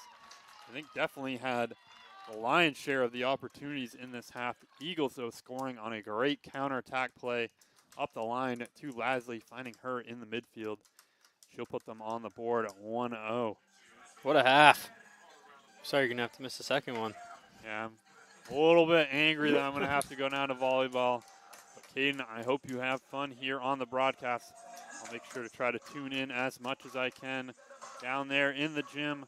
I think definitely had the lion's share of the opportunities in this half. The Eagles, though, scoring on a great counterattack play up the line to Lasley, finding her in the midfield. She'll put them on the board at 1-0. What a half. Sorry, you're going to have to miss the second one. Yeah, I'm a little bit angry that I'm going to have to go down to volleyball. But Caden, I hope you have fun here on the broadcast. I'll make sure to try to tune in as much as I can down there in the gym.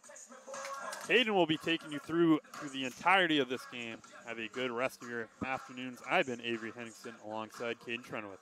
Caden will be taking you through the entirety of this game. Have a good rest of your afternoons. I've been Avery Henningsen alongside Caden Trenowith.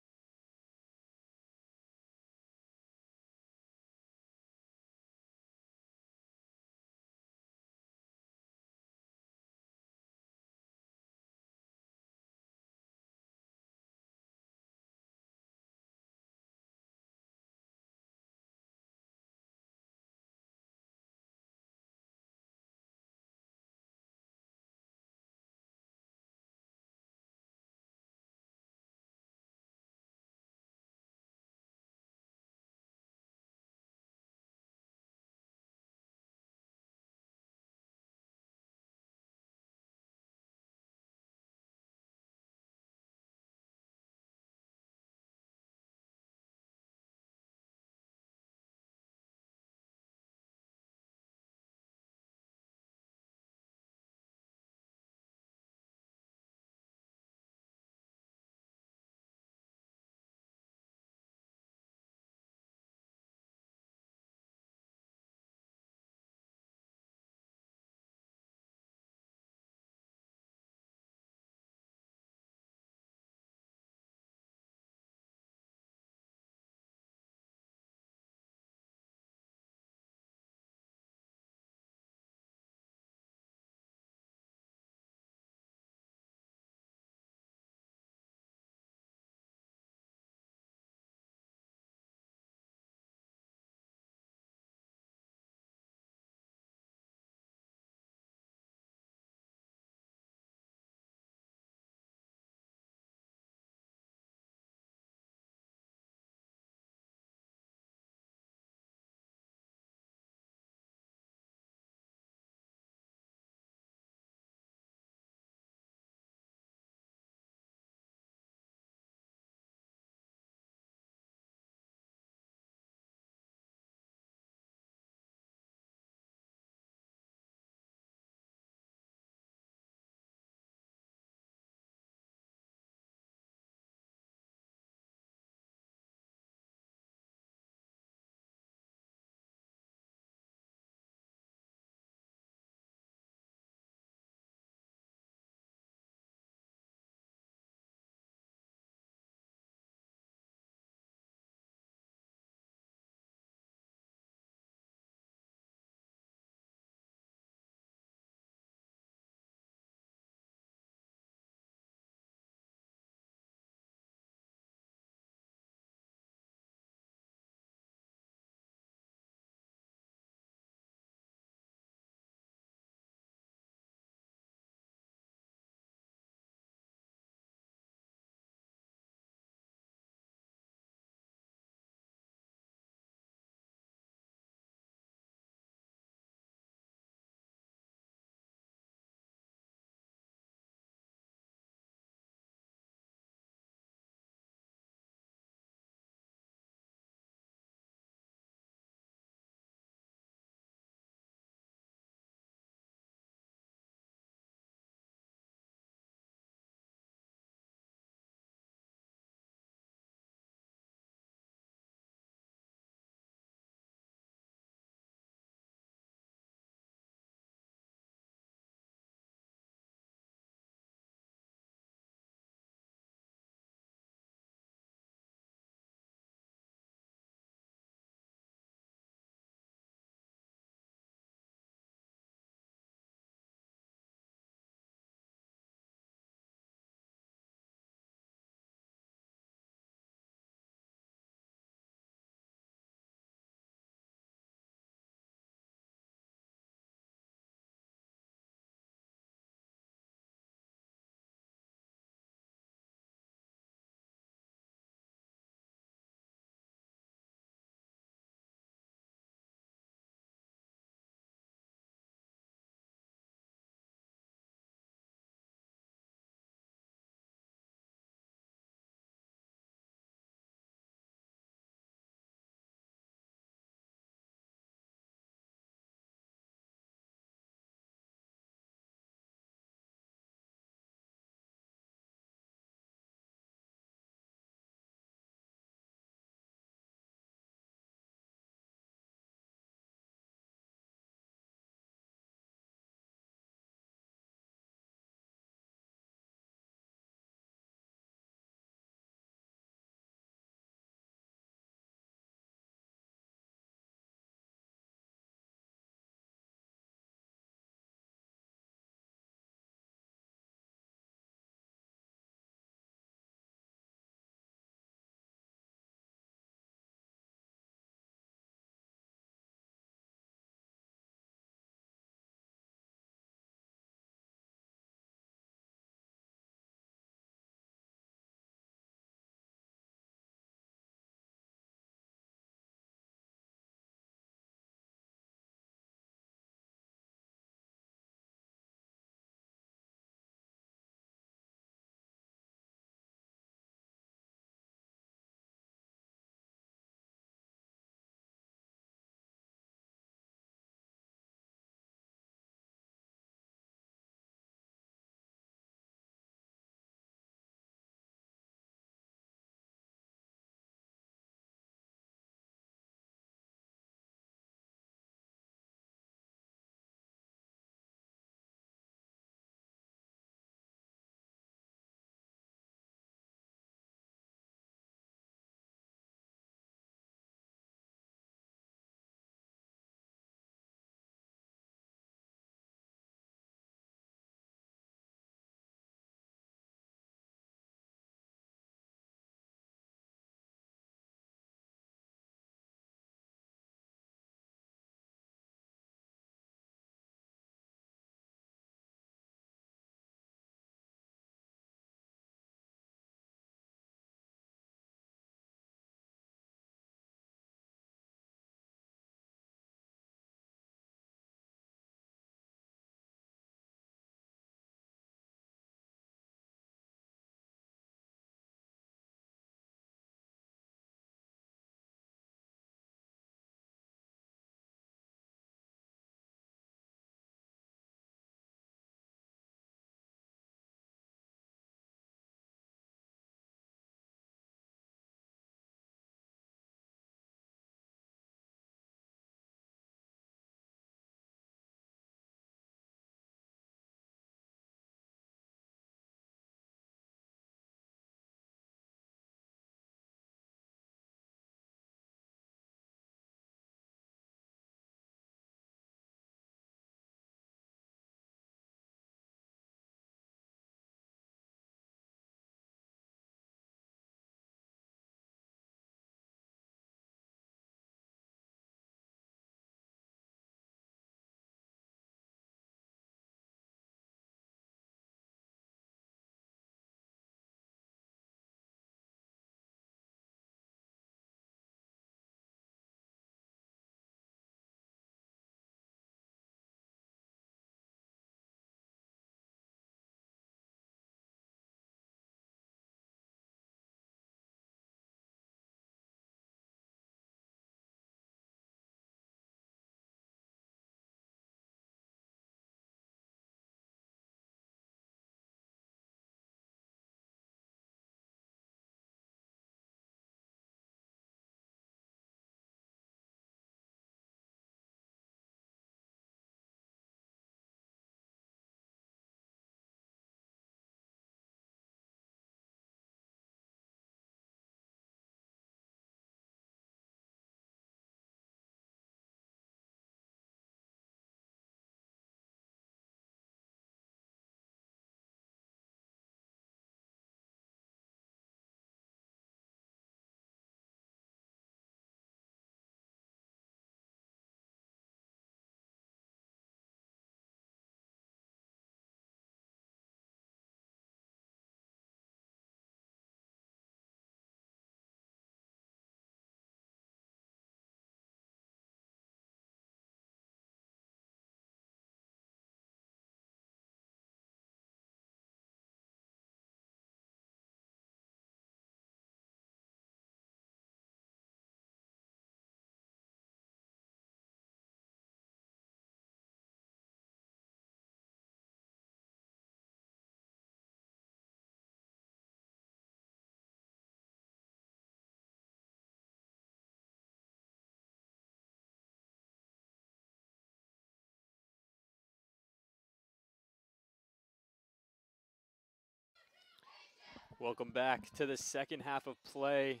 Welcome back to the second half of play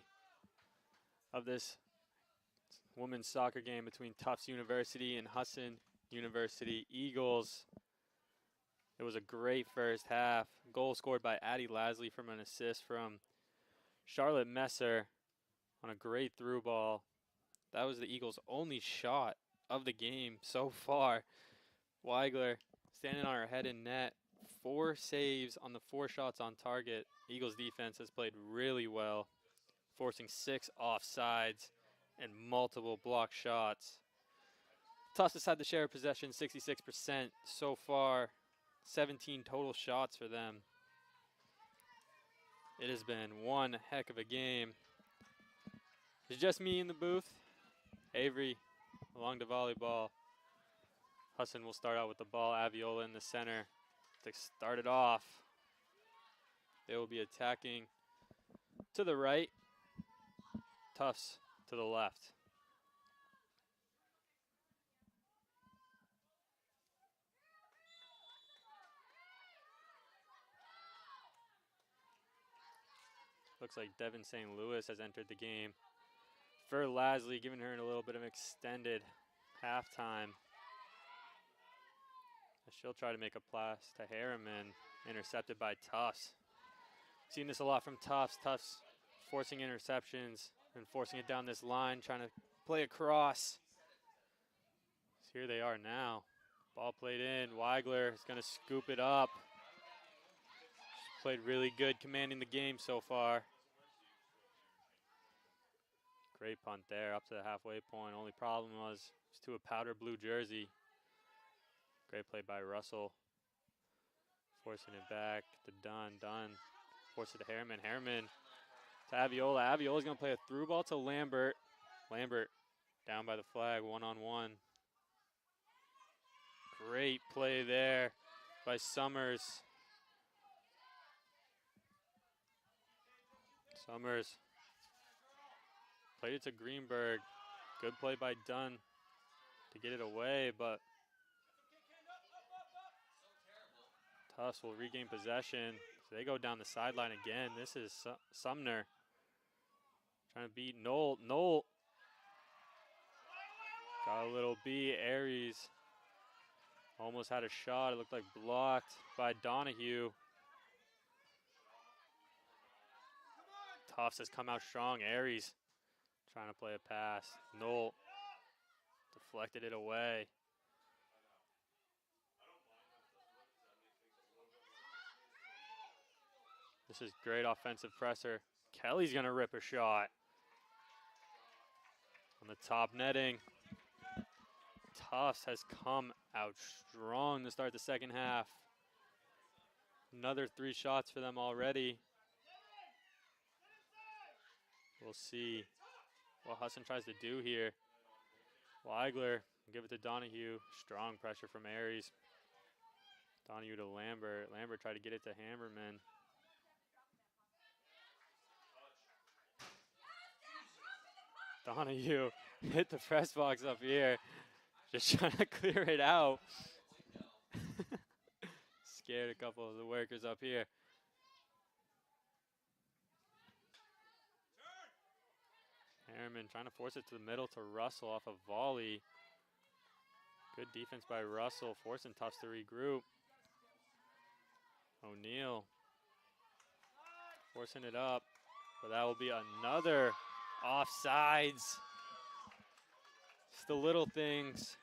of this women's soccer game between Tufts University and Husson University Eagles. It was a great first half. Goal scored by Addie Lasley from an assist from Charlotte Messer on a great through ball. That was the Eagles' only shot of the game so far. Weigler standing on her head in net. 4 saves on the 4 shots on target. Eagles defense has played really well, forcing 6 offsides and multiple block shots. Tufts has had the share of possession 66% so far, 17 total shots for them. It has been one heck of a game. It's just me in the booth. Avery along to volleyball. Husson will start out with the ball. Aviola in the center to start it off. They will be attacking to the right. Tufts to the left. Looks like Devin St. Louis has entered the game for Lasley, giving her a little bit of extended halftime. She'll try to make a pass to Harriman, intercepted by Tufts. Seen this a lot from Tufts. Tufts forcing interceptions and forcing it down this line, trying to play across. So here they are now. Ball played in. Weigler is going to scoop it up. She's played really good, commanding the game so far. Great punt there, up to the halfway point. Only problem was it's to a powder blue jersey. Great play by Russell. Forcing it back to Dunn. Dunn forces it to Harriman. Harriman to Aviola. Aviola's going to play a through ball to Lambert. Lambert down by the flag, one-on-one. Great play there by Summers. Summers played it to Greenberg. Good play by Dunn to get it away, but Tufts will regain possession. So they go down the sideline again. This is Sumner trying to beat Knoll. Knoll got a little B. Aries almost had a shot. It looked like blocked by Donahue. Tufts has come out strong. Aries trying to play a pass. Knoll deflected it away. This is great offensive pressure. Kelly's going to rip a shot on the top netting. Tufts has come out strong to start the second half. Another 3 shots for them already. We'll see what Husson tries to do here. Weigler, give it to Donahue. Strong pressure from Aries. Donahue to Lambert. Lambert tried to get it to Hammerman. Donahue hit the press box up here. Just trying to clear it out. Scared a couple of the workers up here. Harriman trying to force it to the middle to Russell off a volley. Good defense by Russell, forcing Tufts to regroup. O'Neal forcing it up, but that will be another offsides. It's the little things.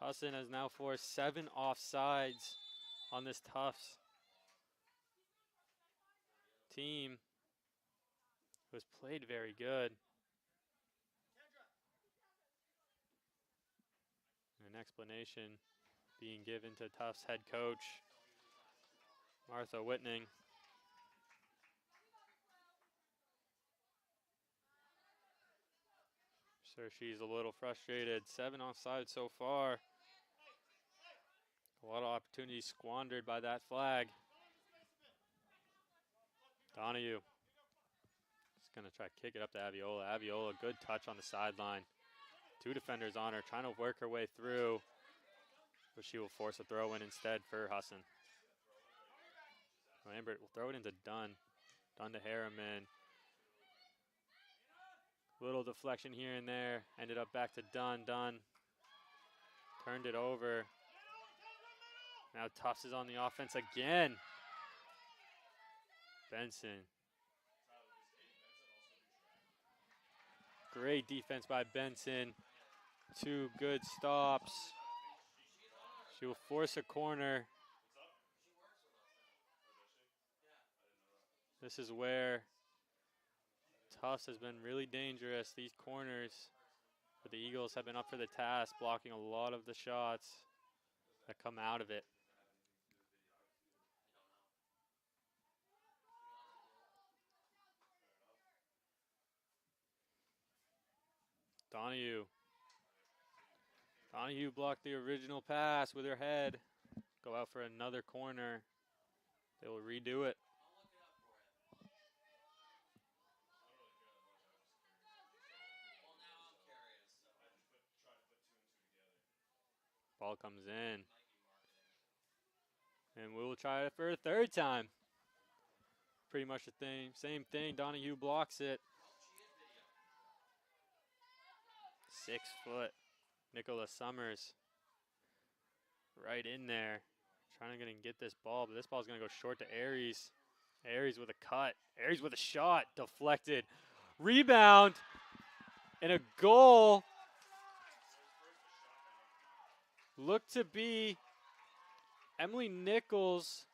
Husson has now forced 7 offsides on this Tufts team, who has played very good. An explanation being given to Tufts head coach Martha Whitning. So she's a little frustrated. 7 offsides so far. A lot of opportunities squandered by that flag. Donahue is going to try to kick it up to Aviola. Aviola, good touch on the sideline. 2 defenders on her, trying to work her way through, but she will force a throw in instead for Husson. Lambert will throw it into Dunn. Dunn to Harriman. Little deflection here and there. Ended up back to Dunn. Dunn turned it over. Now Tufts is on the offense again. Benson. Great defense by Benson. 2 good stops. She will force a corner. This is where Tufts has been really dangerous. These corners, but the Eagles have been up for the task, blocking a lot of the shots that come out of it. Donahue. Donahue blocked the original pass with her head. Go out for another corner. They will redo it. Ball comes in. And we will try it for a third time. Pretty much the same thing. Donahue blocks it. 6 foot. Nicholas Summers. Right in there. Trying to get this ball, but this ball's going to go short to Aries. Aries with a cut. Aries with a shot. Deflected. Rebound. And a goal. Looked to be Emily Nichols,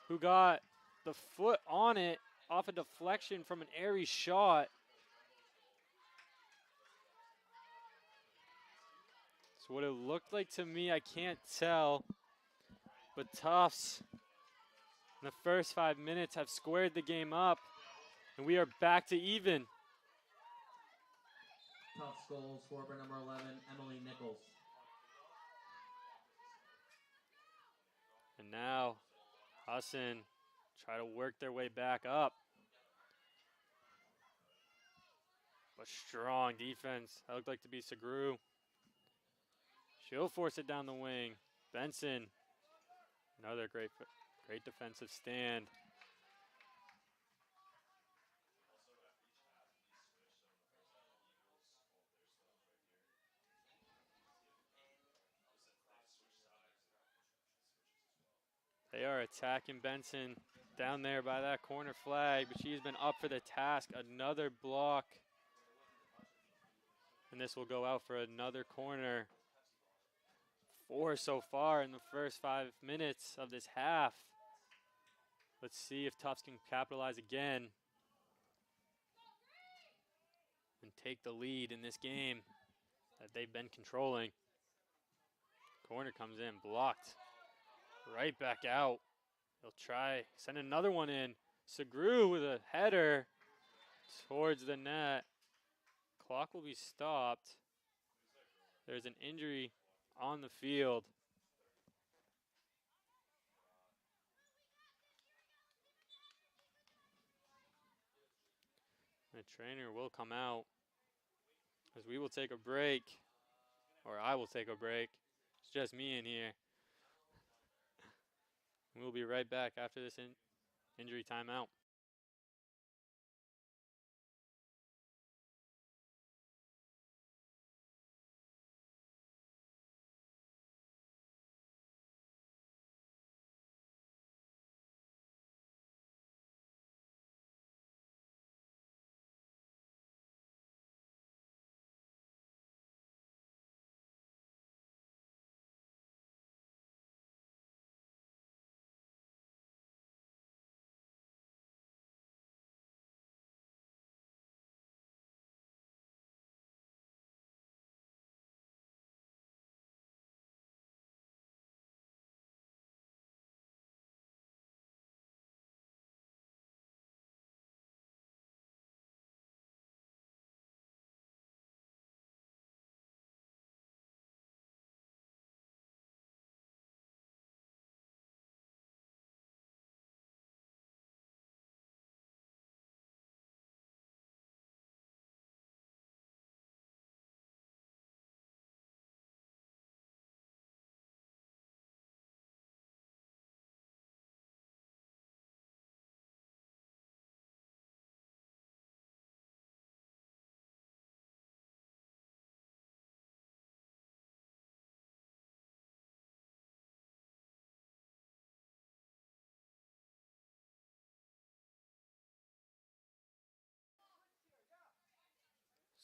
who got the foot on it off a deflection from an Aries shot. So what it looked like to me, I can't tell. But Tufts, in the first 5 minutes, have squared the game up. And we are back to even. Tufts goal scored by number 11, Emily Nichols. And now Husson try to work their way back up. But strong defense. That looked like to be Segru. She'll force it down the wing. Benson. Another great defensive stand. They are attacking Benson down there by that corner flag, but she's been up for the task. Another block. And this will go out for another corner. 4 so far in the first 5 minutes of this half. Let's see if Tufts can capitalize again and take the lead in this game that they've been controlling. Corner comes in, blocked. Right back out. They'll try, send another one in. Segru with a header towards the net. Clock will be stopped. There's an injury on the field. The trainer will come out as we will take a break, or I will take a break. It's just me in here. We'll be right back after this injury timeout.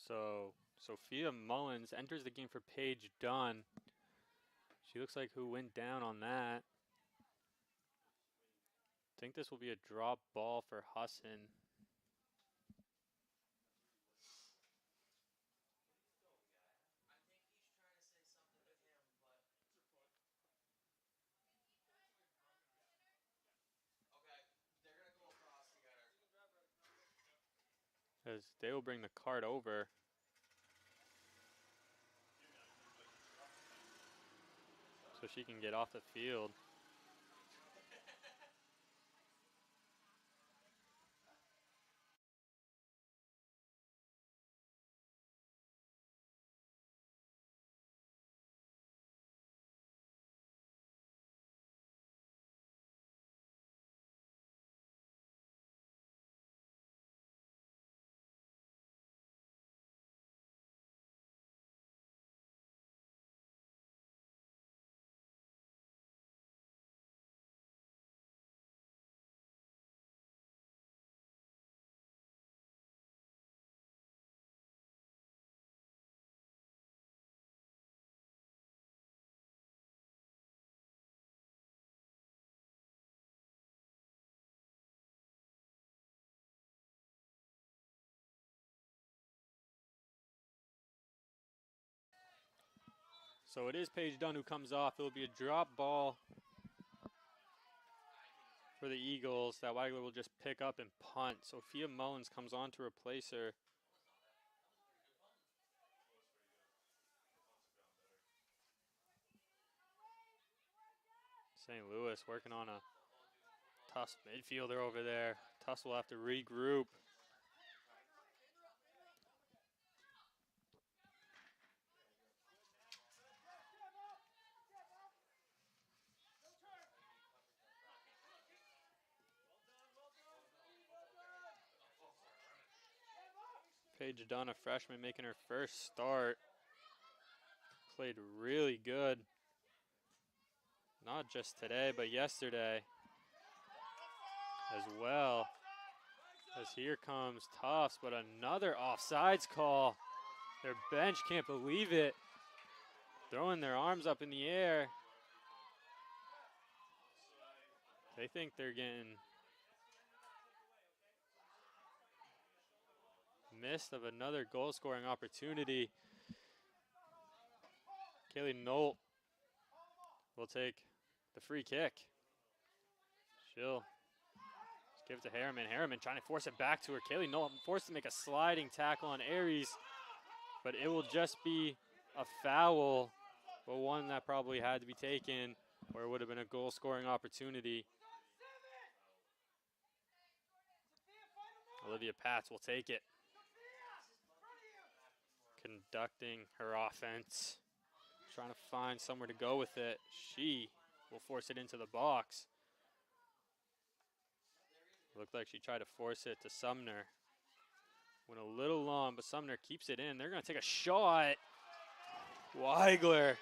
So Sophia Mullins enters the game for Paige Dunn. She looks like who went down on that. I think this will be a drop ball for Husson. As they will bring the cart over. So she can get off the field. So it is Paige Dunn who comes off. It will be a drop ball for the Eagles that Weigler will just pick up and punt. Sophia Mullins comes on to replace her. St. Louis working on a Tufts midfielder over there. Tufts will have to regroup. Paige Dunn, a freshman, making her first start. Played really good. Not just today, but yesterday as well. As here comes Tufts, but another offsides call. Their bench can't believe it. Throwing their arms up in the air. They think they're getting missed of another goal-scoring opportunity. Kaylee Nolt will take the free kick. She'll just give it to Harriman. Harriman trying to force it back to her. Kaylee Nolt forced to make a sliding tackle on Aries, but it will just be a foul, but one that probably had to be taken, or it would have been a goal-scoring opportunity. Olivia Pats will take it. Conducting her offense. Trying to find somewhere to go with it. She will force it into the box. Looked like she tried to force it to Sumner. Went a little long, but Sumner keeps it in. They're going to take a shot. Weigler,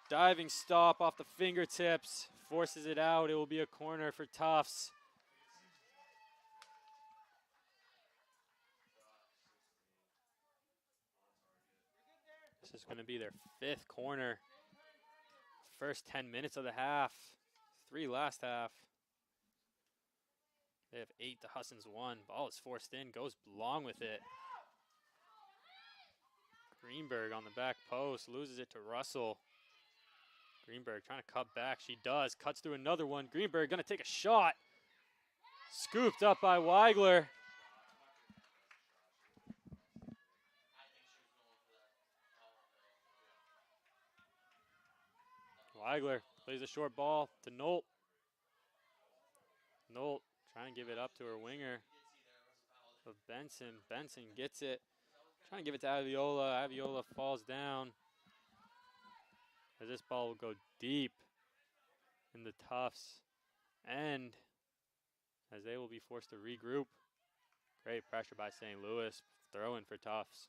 diving stop off the fingertips. Forces it out. It will be a corner for Tufts. This is going to be their 5th corner. First 10 minutes of the half. 3 last half. They have 8 to Husson's 1. Ball is forced in, goes long with it. Greenberg on the back post, loses it to Russell. Greenberg trying to cut back. She does, cuts through another one. Greenberg going to take a shot. Scooped up by Weigler. Weigler plays a short ball to Nolt. Nolt trying to give it up to her winger of Benson. Benson gets it. Trying to give it to Aviola. Aviola falls down. As this ball will go deep in the Tufts end, as they will be forced to regroup. Great pressure by St. Louis. Throw in for Tufts.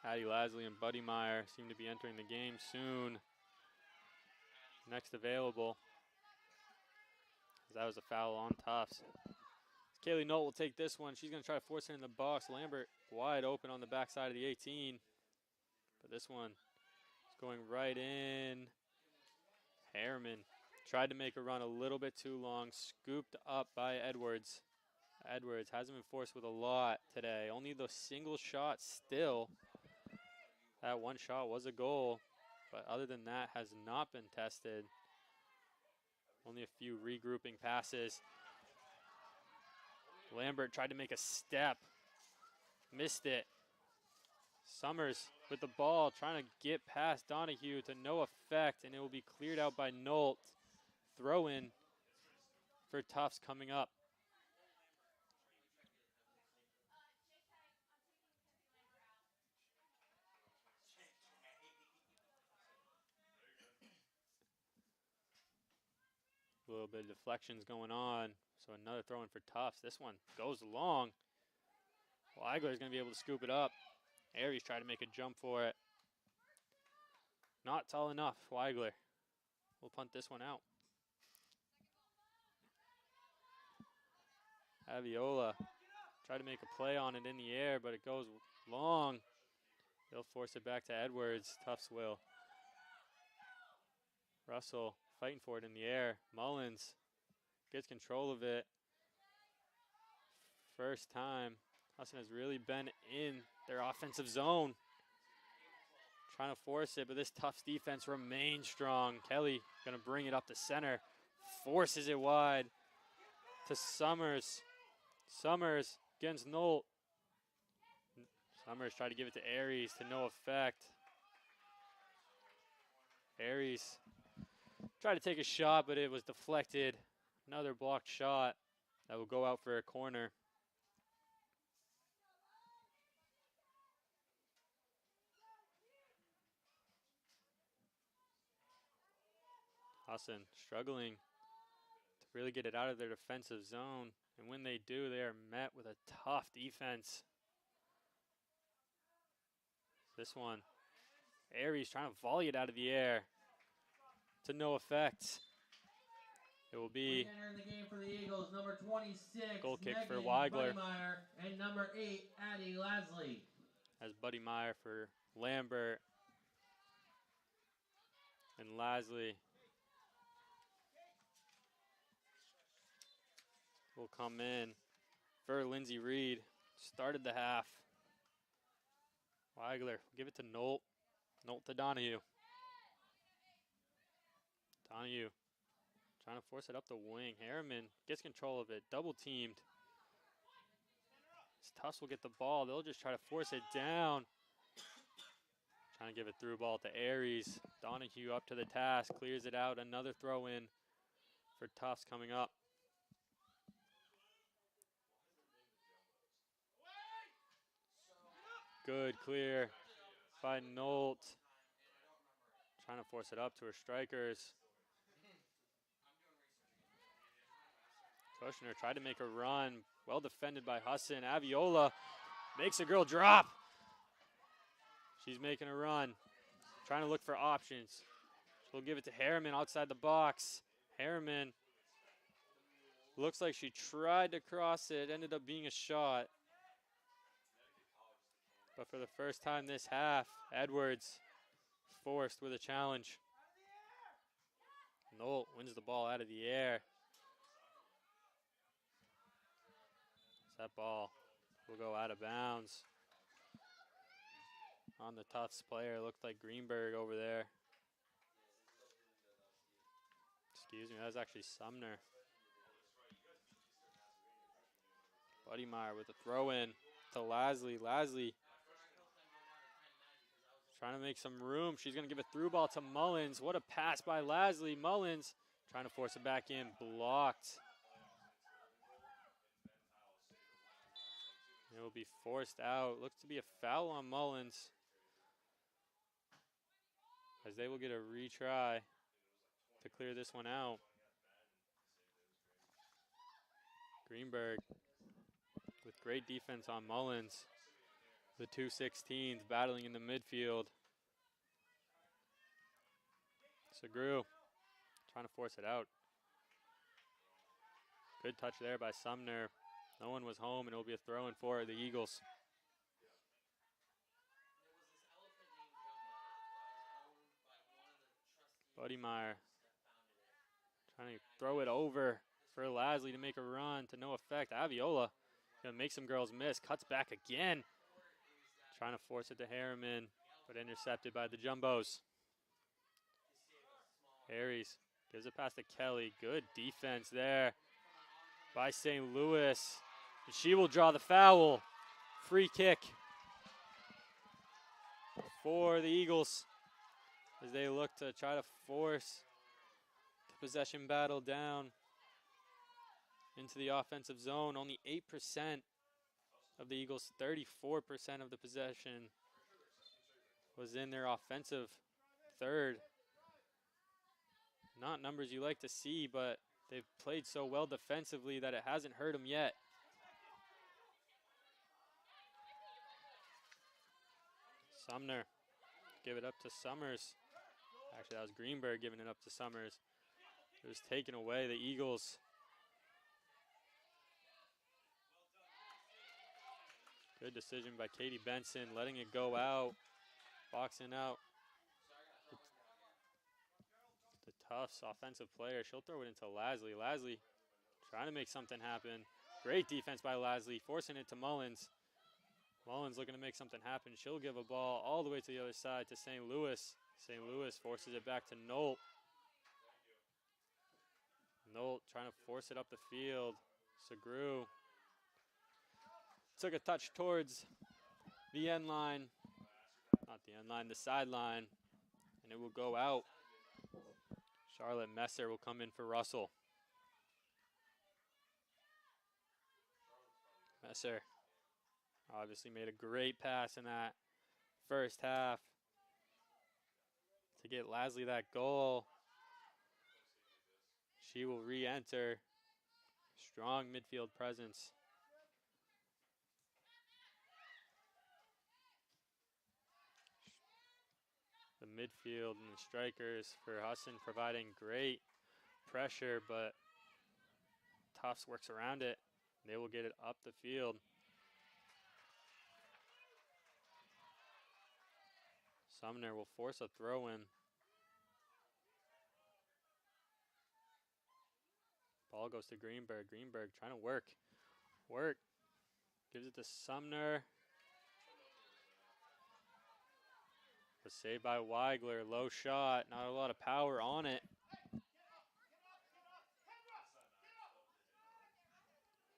Addie Lasley and Buddy Meyer seem to be entering the game soon. next available. That was a foul on Tufts. Kaylee Nolt will take this one. She's going to try to force it in the box. Lambert wide open on the backside of the 18. But this one is going right in. Harriman tried to make a run a little bit too long. Scooped up by Edwards. Edwards hasn't been forced with a lot today. Only the single shot still. That one shot was a goal. But other than that, has not been tested. Only a few regrouping passes. Lambert tried to make a step. Missed it. Summers with the ball, trying to get past Donahue to no effect, and it will be cleared out by Nolt. Throw in for Tufts coming up. A little bit of deflections going on, so another throw in for Tufts. This one goes long. Weigler is going to be able to scoop it up. Aries tried to make a jump for it. Not tall enough. Weigler will punt this one out. Aviola tried to make a play on it in the air, but it goes long. They'll force it back to Edwards. Tufts will. Russell fighting for it in the air. Mullins gets control of it. First time Husson has really been in their offensive zone. Trying to force it, but this Tufts defense remains strong. Kelly going to bring it up the center. Forces it wide to Summers. Summers against Nolt. Summers tried to give it to Aries to no effect. Aries tried to take a shot, but it was deflected. Another blocked shot that will go out for a corner. Husson struggling to really get it out of their defensive zone. And when they do, they are met with a tough defense. This one, Aries trying to volley it out of the air to no effect. It will be entering the game for the Eagles, number 26, goal kick Megan for Weigler. Buddymeyer, and number 8, Addie Lasley. As Buddy Meyer for Lambert and Lasley will come in for Lindsay Reed. Started the half. Weigler, give it to Nolt. Nolt to Donahue. Donahue trying to force it up the wing. Harriman gets control of it. Double teamed. Tufts will get the ball. They'll just try to force it down. Trying to give a through ball to Aries. Donahue up to the task. Clears it out. Another throw in for Tufts coming up. Good clear by Nolt. Trying to force it up to her strikers. Kushner tried to make a run. Well defended by Husson. Aviola makes a girl drop. She's making a run. Trying to look for options. She'll give it to Harriman outside the box. Harriman looks like she tried to cross it. Ended up being a shot. But for the first time this half, Edwards forced with a challenge. Nolt wins the ball out of the air. That ball will go out of bounds. On the Tufts player, looked like Greenberg over there. Excuse me, that was actually Sumner. Buddymeyer with a throw in to Lasley. Lasley trying to make some room. She's going to give a through ball to Mullins. What a pass by Lasley. Mullins trying to force it back in. Blocked. It will be forced out. Looks to be a foul on Mullins, as they will get a retry to clear this one out. Greenberg with great defense on Mullins. The 216s battling in the midfield. Segru trying to force it out. Good touch there by Sumner. No one was home, and it will be a throw-in for the Eagles. Buddy Meyer trying to throw it over for Lasley to make a run to no effect. Aviola going to make some girls miss. Cuts back again. Trying to force it to Harriman, but intercepted by the Jumbos. Harries gives it past to Kelly. Good defense there by St. Louis. And she will draw the foul. Free kick for the Eagles as they look to try to force the possession battle down into the offensive zone. Only 8% of the Eagles, 34% of the possession was in their offensive third. Not numbers you like to see, but they've played so well defensively that it hasn't hurt them yet. Sumner, give it up to Summers. Actually, that was Greenberg giving it up to Summers. It was taken away, the Eagles. Good decision by Katie Benson, letting it go out, boxing out the Tufts offensive player. She'll throw it into Lasley. Lasley trying to make something happen. Great defense by Lasley, forcing it to Mullins. Mullins looking to make something happen. She'll give a ball all the way to the other side to St. Louis. St. Louis forces it back to Nolt. Nolt trying to force it up the field. Segru took a touch towards the end line. Not the end line, the sideline. And it will go out. Charlotte Messer will come in for Russell. Messer obviously made a great pass in that first half to get Lasley that goal. She will re-enter. Strong midfield presence. The midfield and the strikers for Husson providing great pressure, but Tufts works around it. They will get it up the field. Sumner will force a throw-in. Ball goes to Greenberg. Greenberg trying to work. Gives it to Sumner. But saved by Weigler. Low shot. Not a lot of power on it.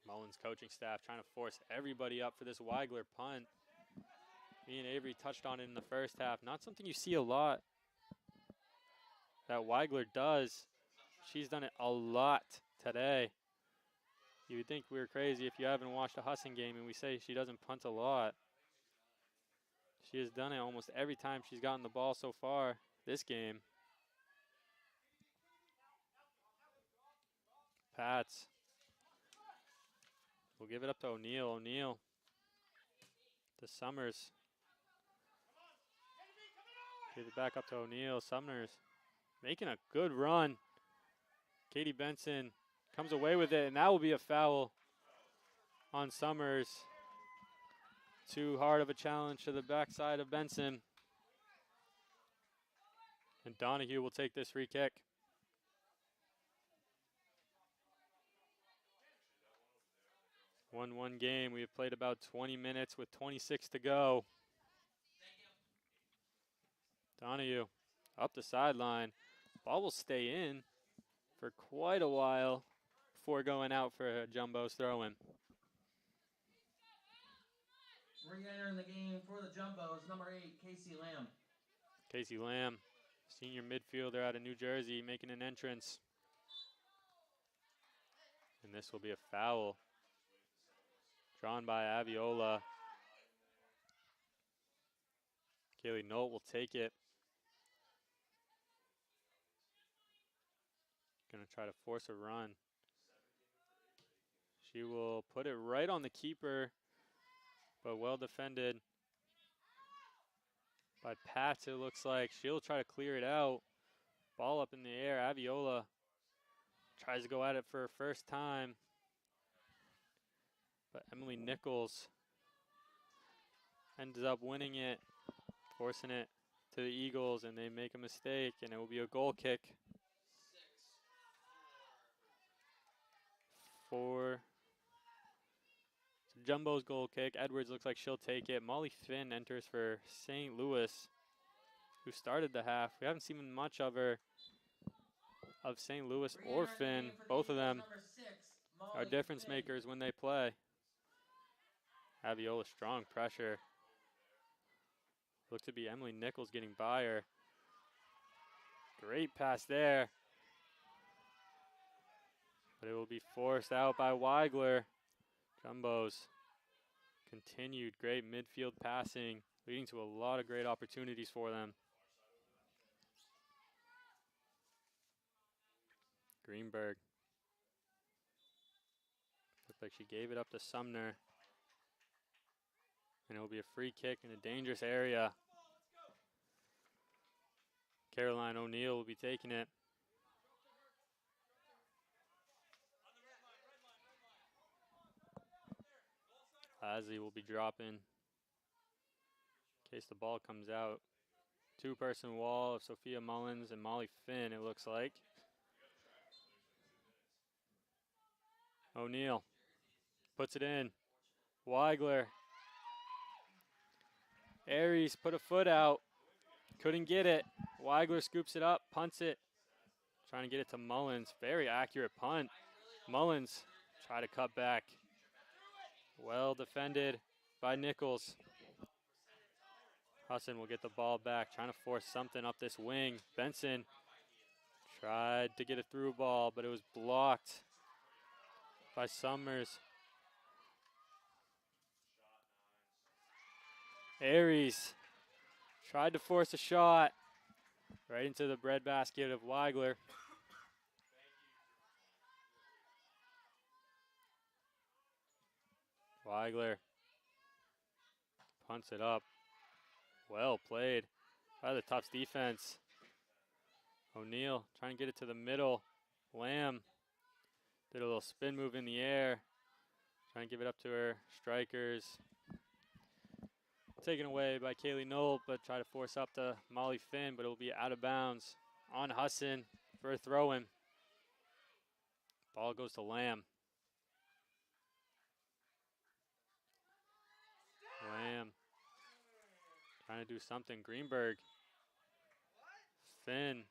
Mullins coaching staff trying to force everybody up for this Weigler punt. Me and Avery touched on it in the first half. Not something you see a lot that Weigler does. She's done it a lot today. You would think we were crazy if you haven't watched a Husson game and we say she doesn't punt a lot. She has done it almost every time she's gotten the ball so far this game. Pats will give it up to O'Neal. O'Neal to Summers. Give it back up to O'Neal. Summers making a good run. Katie Benson comes away with it, and that will be a foul on Summers. Too hard of a challenge to the backside of Benson. And Donahue will take this free kick. One game. We have played about 20 minutes with 26 to go. Donahue up the sideline. Ball will stay in for quite a while before going out for a Jumbo's throw-in. Re-entering the game for the Jumbos, number 8, Casey Lamb. Casey Lamb, senior midfielder out of New Jersey, making an entrance. And this will be a foul drawn by Aviola. Kaylee Nolt will take it. Going to try to force a run. She will put it right on the keeper, but well defended by Pats, it looks like. She'll try to clear it out. Ball up in the air. Aviola tries to go at it for her first time. But Emily Nichols ends up winning it, forcing it to the Eagles, and they make a mistake, and it will be a goal kick for Jumbo's goal kick. Edwards looks like she'll take it. Molly Finn enters for St. Louis, who started the half. We haven't seen much of her, of St. Louis or Finn. Both of them are difference makers when they play. Aviola, strong pressure. Looked to be Emily Nichols getting by her. Great pass there. But it will be forced out by Weigler. Jumbos continued great midfield passing, leading to a lot of great opportunities for them. Greenberg. Looked like she gave it up to Sumner. And it will be a free kick in a dangerous area. Caroline O'Neill will be taking it. Lasley will be dropping in case the ball comes out. Two-person wall of Sophia Mullins and Molly Finn, it looks like. O'Neill puts it in. Weigler. Aries put a foot out. Couldn't get it. Weigler scoops it up, punts it. Trying to get it to Mullins. Very accurate punt. Mullins try to cut back. Well defended by Nichols. Husson will get the ball back, trying to force something up this wing. Benson tried to get a through ball, but it was blocked by Summers. Aries tried to force a shot right into the breadbasket of Weigler. Weigler punts it up. Well played by the Tufts defense. O'Neill trying to get it to the middle. Lamb did a little spin move in the air. Trying to give it up to her strikers. Taken away by Kaylee Knoll, but try to force up to Molly Finn, but it will be out of bounds on Husson for a throw-in. Ball goes to Lamb. Lamb trying to do something. Greenberg. Finn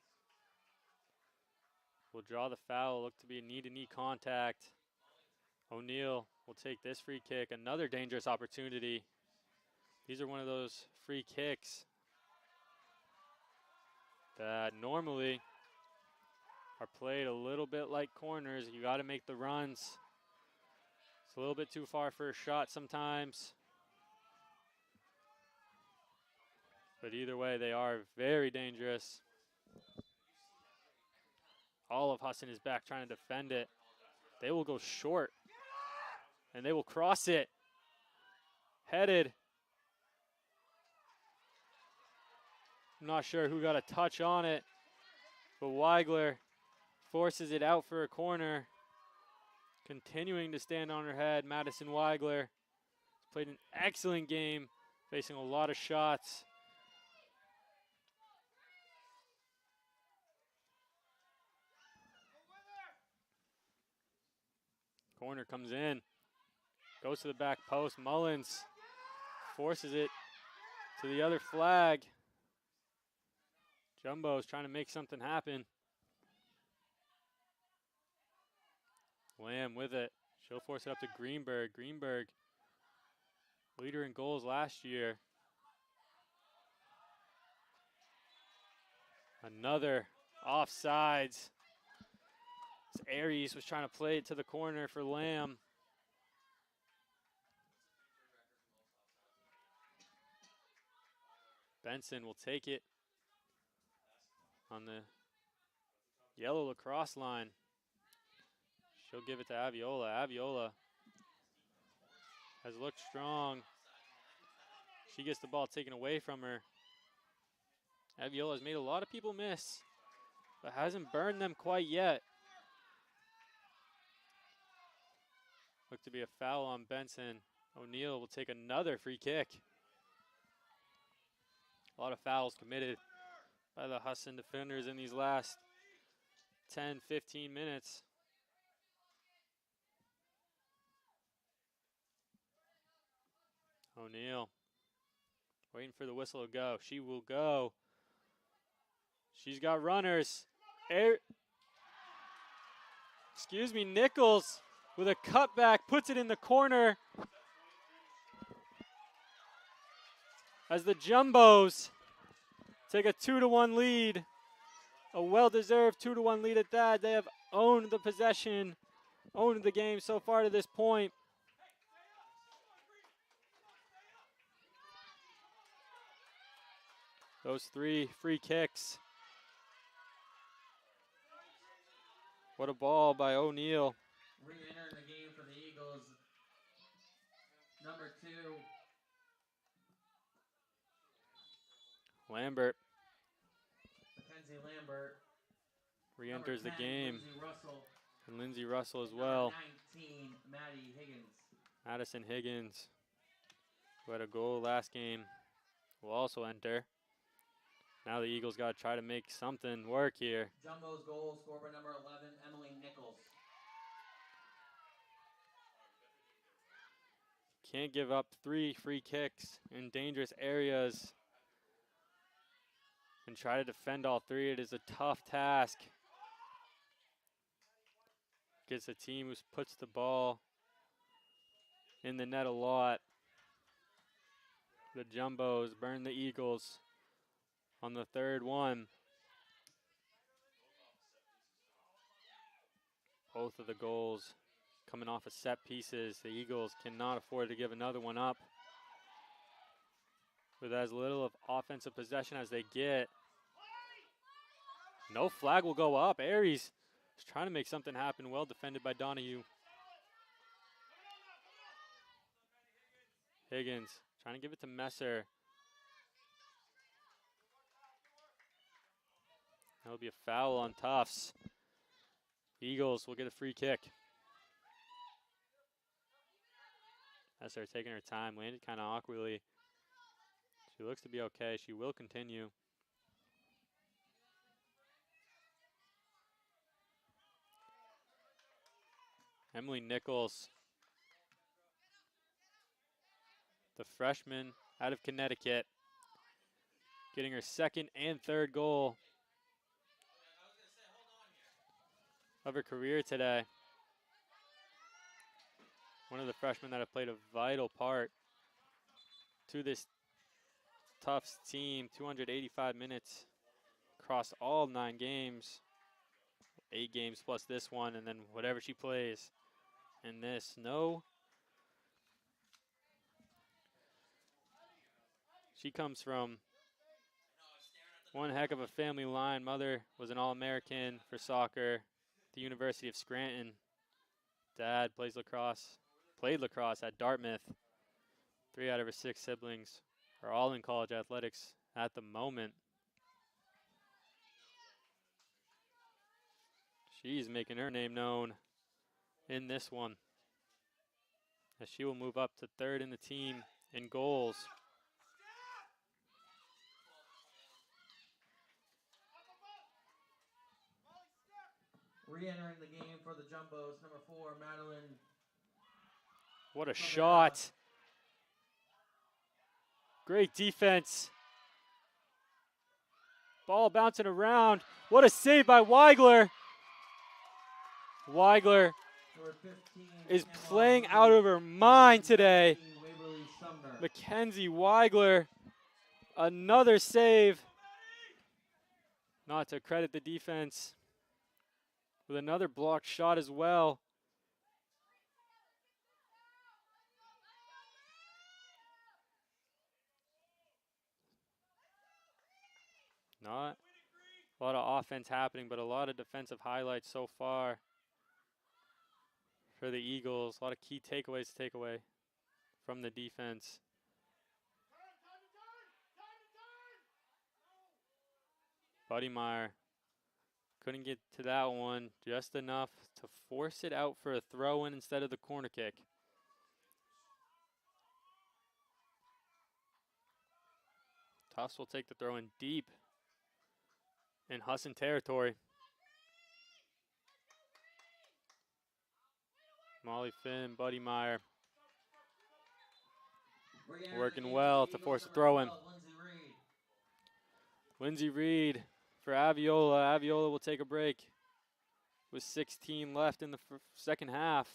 will draw the foul. Look to be a knee-to-knee contact. O'Neill will take this free kick. Another dangerous opportunity. These are one of those free kicks that normally are played a little bit like corners. You got to make the runs. It's a little bit too far for a shot sometimes. But either way, they are very dangerous. All of Husson is back trying to defend it. They will go short. And they will cross it. Headed. I'm not sure who got a touch on it. But Weigler forces it out for a corner. Continuing to stand on her head, Madison Weigler. Played an excellent game, facing a lot of shots. Corner comes in. Goes to the back post. Mullins forces it to the other flag. Jumbo's trying to make something happen. Lamb with it. She'll force it up to Greenberg. Greenberg, leader in goals last year. Another offsides. Aries was trying to play it to the corner for Lamb. Benson will take it on the yellow lacrosse line. She'll give it to Aviola. Aviola has looked strong. She gets the ball taken away from her. Aviola has made a lot of people miss. but hasn't burned them quite yet. Looked to be a foul on Benson. O'Neal will take another free kick. A lot of fouls committed by the Husson defenders in these last 10, 15 minutes. O'Neal waiting for the whistle to go. She will go. She's got runners. Nichols with a cutback puts it in the corner as the Jumbos take a 2-1 lead. A well-deserved 2-1 lead at that. They have owned the possession, owned the game so far to this point. Those 3 free kicks. What a ball by O'Neal. Re-entering the game for the Eagles, number 2. Lambert Mackenzie Lambert. re-enters the 10, game. Lindsay Russell. And Lindsay Russell as Number well. 19, Maddie Higgins. Madison Higgins, who had a goal last game, will also enter. Now the Eagles got to try to make something work here. Jumbo's goal scored by number 11, Emily Nichols. Can't give up 3 free kicks in dangerous areas and try to defend all 3. It is a tough task. Against a team who puts the ball in the net a lot. The Jumbos burn the Eagles on the 3rd one. Both of the goals coming off of set pieces. The Eagles cannot afford to give another one up. With as little of offensive possession as they get. No flag will go up. Aries is trying to make something happen. Well defended by Donahue. Higgins trying to give it to Messer. That'll be a foul on Tufts. Eagles will get a free kick. Messer taking her time, landed kind of awkwardly. She looks to be okay. She will continue. Emily Nichols, the freshman out of Connecticut, getting her 2nd and 3rd goal of her career today. One of the freshmen that have played a vital part to this Tufts team. 285 minutes across all 9 games. 8 games plus this one, and then whatever she plays in this. No. She comes from one heck of a family line. Mother was an All-American for soccer at the University of Scranton. Dad played lacrosse at Dartmouth. 3 out of her 6 siblings are all in college athletics at the moment. She's making her name known in this one, as she will move up to 3rd in the team in goals. Re-entering the game for the Jumbos, number 4, Madeline. What a shot. Great defense. Ball bouncing around. What a save by Weigler. Weigler is playing out of her mind today. Mackenzie Weigler, another save. Not to credit the defense with another blocked shot as well. Not a lot of offense happening, but a lot of defensive highlights so far for the Eagles. A lot of key takeaways to take away from the defense. Buddy Meyer Couldn't get to that one just enough to force it out for a throw-in instead of the corner kick. Tufts will take the throw in deep in Husson territory. Molly Finn, Buddy Meyer working well to force a throw in. Lindsay Reed for Aviola. Aviola will take a break with 16 left in the second half.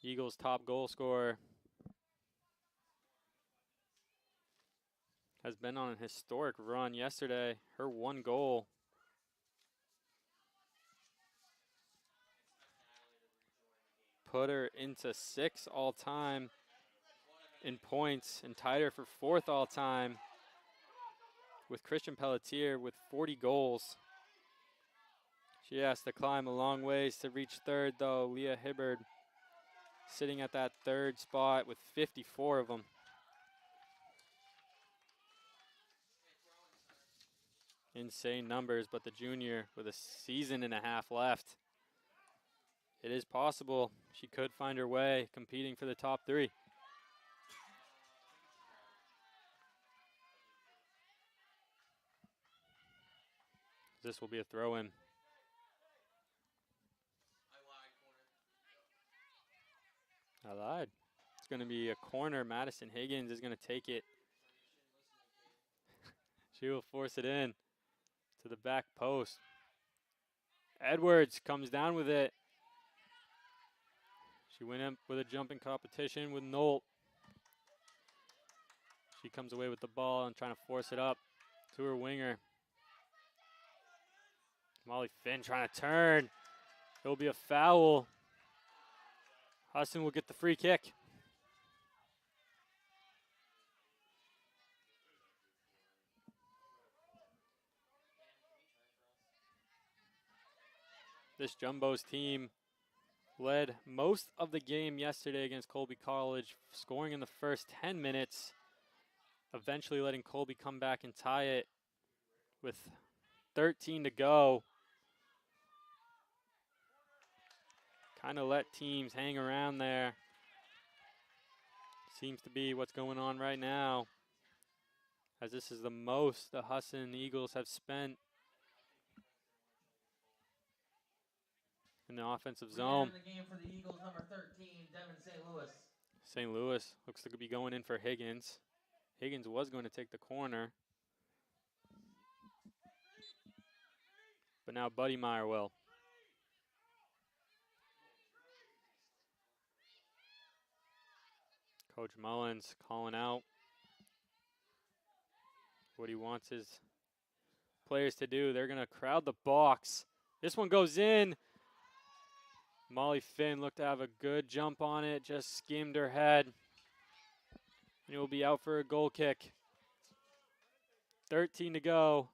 Eagles' top goal scorer has been on a historic run yesterday. Her one goal put her into 6 all-time in points and tied her for 4th all-time with Christian Pelletier with 40 goals. She has to climb a long ways to reach 3rd, though. Leah Hibbard sitting at that 3rd spot with 54 of them. Insane numbers, but the junior with a season and a half left. It is possible she could find her way competing for the top 3. This will be a throw-in. I lied. It's going to be a corner. Madison Higgins is going to take it. She will force it in to the back post. Edwards comes down with it. She went in with a jumping competition with Nolt. She comes away with the ball and trying to force it up to her winger. Molly Finn trying to turn. It will be a foul. Husson will get the free kick. This Jumbos team led most of the game yesterday against Colby College, scoring in the first 10 minutes, eventually letting Colby come back and tie it with 13 to go. Kind of let teams hang around there. Seems to be what's going on right now, as this is the most the Husson Eagles have spent in the offensive zone. The game for the Eagles, number 13, Devin St. Louis. St. Louis looks to be going in for Higgins. Higgins was going to take the corner, but now Buddy Meyer will. Coach Mullins calling out what he wants his players to do. They're going to crowd the box. This one goes in. Molly Finn looked to have a good jump on it, just skimmed her head. And it will be out for a goal kick. 13 to go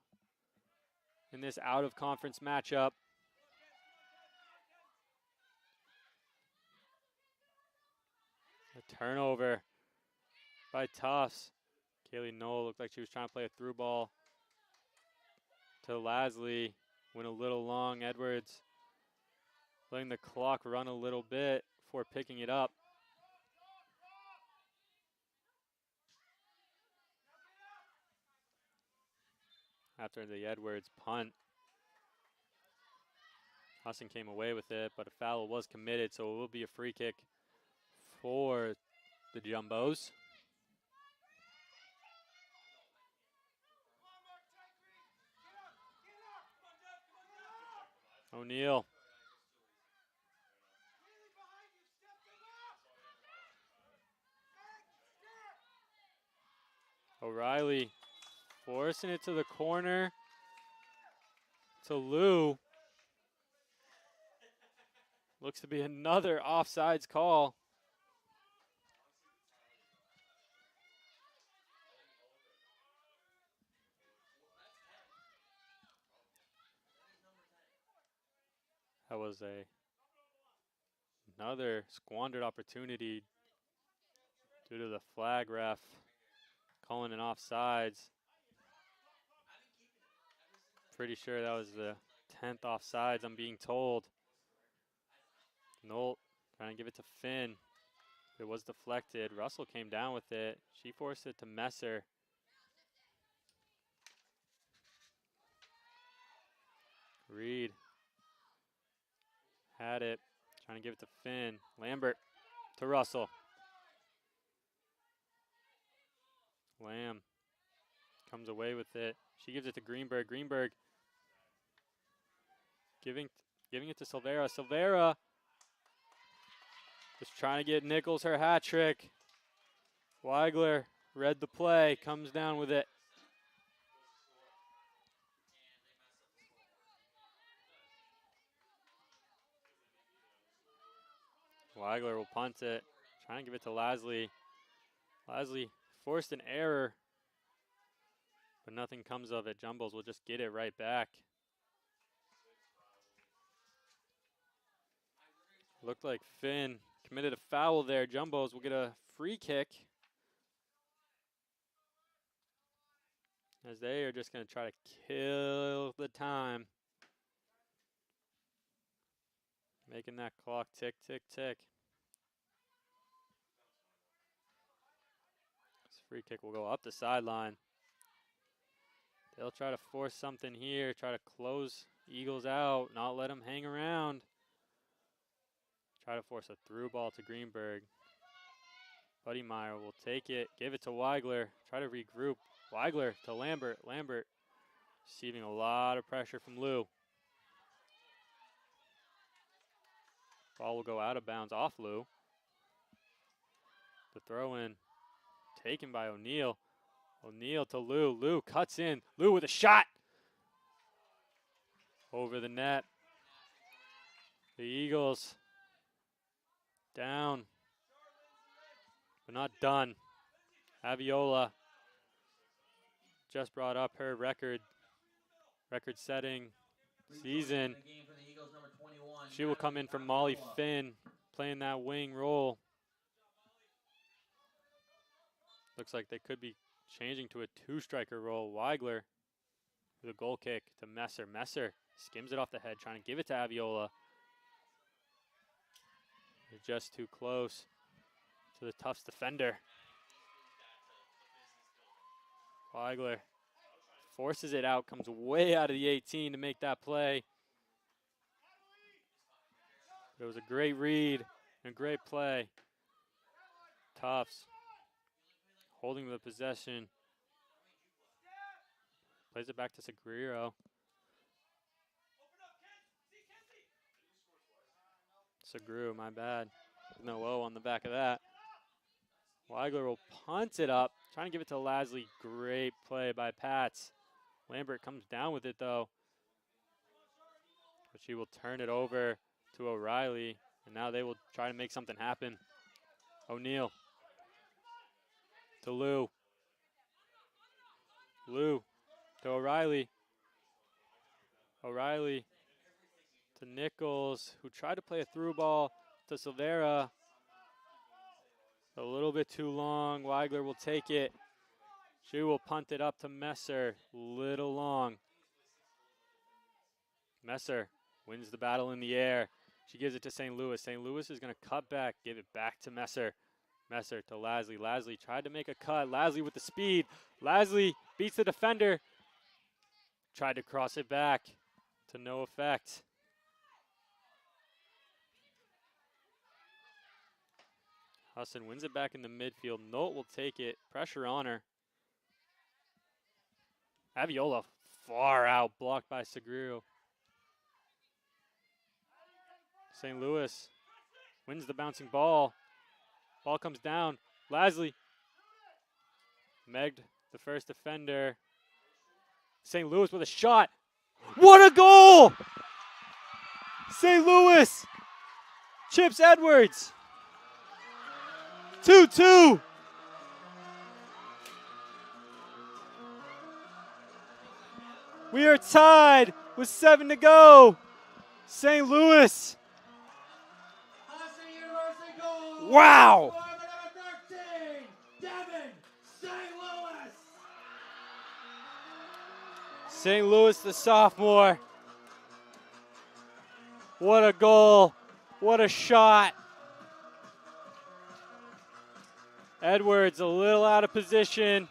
in this out-of-conference matchup. A turnover by Tufts. Kaylee Knoll looked like she was trying to play a through ball to Lasley. Went a little long. Edwards letting the clock run a little bit before picking it up. After the Edwards punt, Husson came away with it, but a foul was committed, so it will be a free kick for the Jumbos. O'Neal. O'Reilly forcing it to the corner to Lou. Looks to be another offsides call. That was another squandered opportunity due to the flag ref calling an offsides. Pretty sure that was the 10th offsides, I'm being told. Nolt trying to give it to Finn. It was deflected. Russell came down with it. She forced it to Messer. Reed had it. Trying to give it to Finn. Lambert to Russell. Lamb comes away with it. She gives it to Greenberg. Greenberg giving it to Silvera. Silvera just trying to get Nichols her hat trick. Weigler read the play, comes down with it. Weigler will punt it. Trying to give it to Lasley. Lasley forced an error, but nothing comes of it. Jumbles will just get it right back. Looked like Finn committed a foul there. Jumbos will get a free kick, as they are just going to try to kill the time. Making that clock tick, tick, tick. This free kick will go up the sideline. They'll try to force something here, try to close Eagles out, not let them hang around. Try to force a through ball to Greenberg. Buddy Meyer will take it, give it to Weigler, try to regroup. Weigler to Lambert. Lambert receiving a lot of pressure from Lou. Ball will go out of bounds off Lou. The throw in taken by O'Neal. O'Neal to Lou. Lou cuts in. Lou with a shot. Over the net. The Eagles down, but not done. Aviola just brought up her record-setting season. She will come in for Molly Finn, playing that wing role. Looks like they could be changing to a two-striker role. Weigler with a goal kick to Messer. Messer skims it off the head, trying to give it to Aviola. They're just too close to the Tufts defender. Weigler forces it out, comes way out of the 18 to make that play. It was a great read and a great play. Tufts holding the possession. Plays it back to Sagreiro. Sagreiro, my bad. No O on the back of that. Weigler will punt it up. Trying to give it to Lasley. Great play by Pats. Lambert comes down with it, though. But she will turn it over to O'Reilly. And now they will try to make something happen. O'Neal to Lou. Lou to O'Reilly. O'Reilly to Nichols, who tried to play a through ball to Silvera. A little bit too long. Weigler will take it. She will punt it up to Messer. Little long. Messer wins the battle in the air. She gives it to St. Louis. St. Louis is going to cut back, give it back to Messer. Messer to Lasley. Lasley tried to make a cut. Lasley with the speed. Lasley beats the defender. Tried to cross it back to no effect. Husson wins it back in the midfield. Nolt will take it. Pressure on her. Aviola far out, blocked by Sagreiro. St. Louis wins the bouncing ball. Ball comes down. Lasley. Megged the first defender. St. Louis with a shot. What a goal! St. Louis. Chips Edwards. 2-2. We are tied with 7 to go. St. Louis. Wow. St. Louis, the sophomore. What a goal. What a shot. Edwards a little out of position.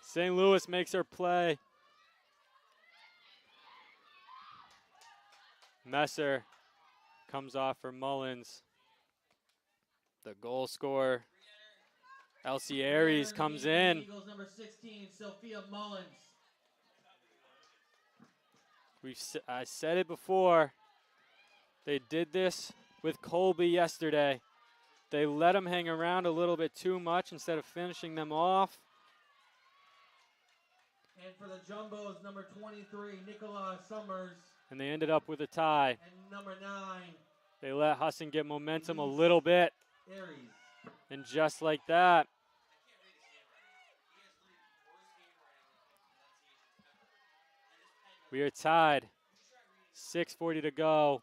St. Louis makes her play. Messer comes off for Mullins. The goal scorer, Elsie Aries, comes in. Eagles number 16, Sophia Mullins. I said it before. They did this with Colby yesterday. They let them hang around a little bit too much instead of finishing them off. And for the Jumbos, number 23, Nicola Summers. And they ended up with a tie. And number 9, They let Husson get momentum a little bit. Aries. And just like that, we are tied. 6:40 to go.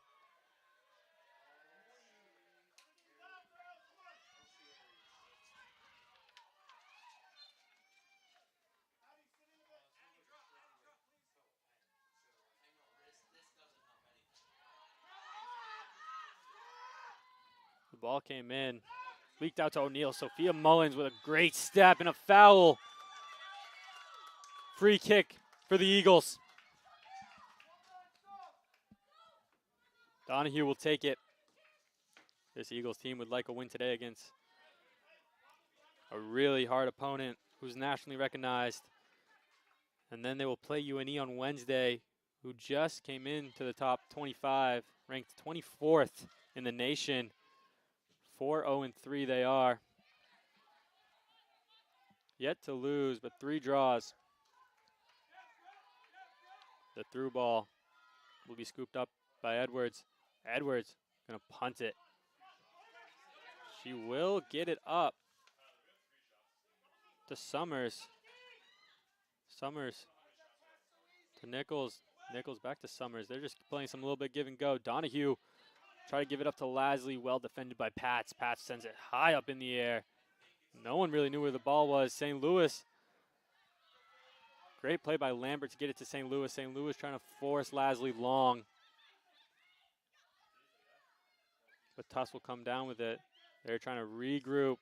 The ball came in, leaked out to O'Neal. Sophia Mullins with a great step and a foul. Free kick for the Eagles. Donahue will take it. This Eagles team would like a win today against a really hard opponent who's nationally recognized. And then they will play UNE on Wednesday, who just came into the top 25, ranked 24th in the nation. 4-0-3 they are. Yet to lose, but 3 draws. The through ball will be scooped up by Edwards. Edwards gonna punt it. She will get it up to Summers. Summers to Nichols. Nichols back to Summers. They're just playing some little bit give and go. Donahue try to give it up to Lasley. Well defended by Pats. Pats sends it high up in the air. No one really knew where the ball was. St. Louis. Great play by Lambert to get it to St. Louis. St. Louis trying to force Lasley long. But Tufts will come down with it. They're trying to regroup,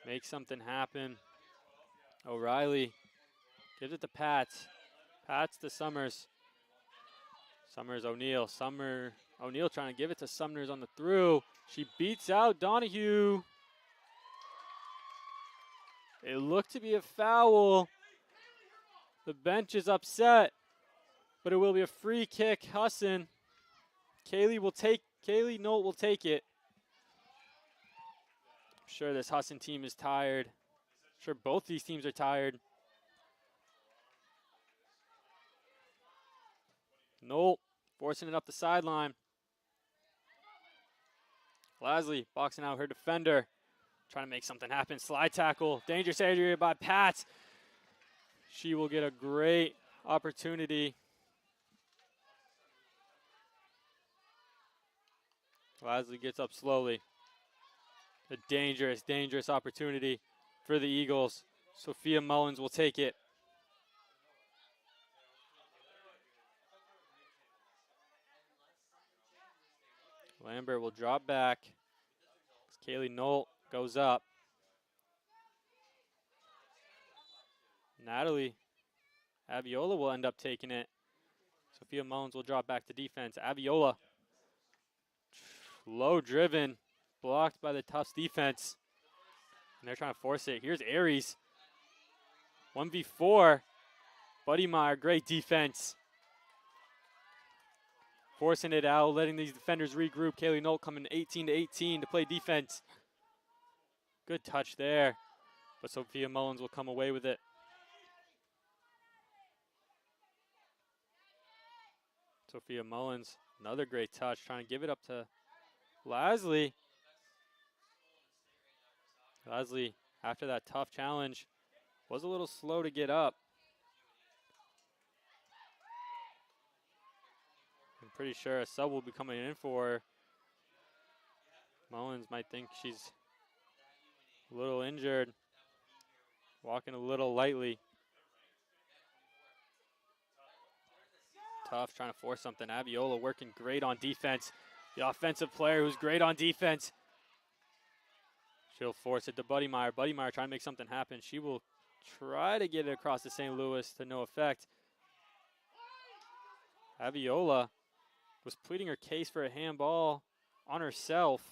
make something happen. O'Reilly gives it to Pats. Pats to Summers. Summers, O'Neal. O'Neal trying to give it to Summers on the through. She beats out Donahue. It looked to be a foul. The bench is upset, but it will be a free kick. Husson. Kaylee Nolt will take it. I'm sure this Husson team is tired. I'm sure both these teams are tired. Nolt forcing it up the sideline. Lasley boxing out her defender. Trying to make something happen. Slide tackle. Dangerous area by Pats. She will get a great opportunity. Lasley gets up slowly. A dangerous, dangerous opportunity for the Eagles. Sophia Mullins will take it. Lambert will drop back. Kaylee Nolt goes up. Natalie Aviola will end up taking it. Sophia Mullins will drop back to defense. Aviola, low driven, blocked by the Tufts defense. And they're trying to force it. Here's Aries. 1v4. Buddy Meyer, great defense. Forcing it out, letting these defenders regroup. Kaylee Nolt coming 18-18 to play defense. Good touch there. But Sophia Mullins will come away with it. Sophia Mullins, another great touch, trying to give it up to Lasley. Lasley, after that tough challenge, was a little slow to get up. I'm pretty sure a sub will be coming in for her. Mullins might think she's a little injured. walking a little lightly. Tufts trying to force something. Abiola working great on defense. The offensive player who's great on defense. She'll force it to Buddy Meyer. Buddy Meyer trying to make something happen. She will try to get it across to St. Louis to no effect. Abiola was pleading her case for a handball on herself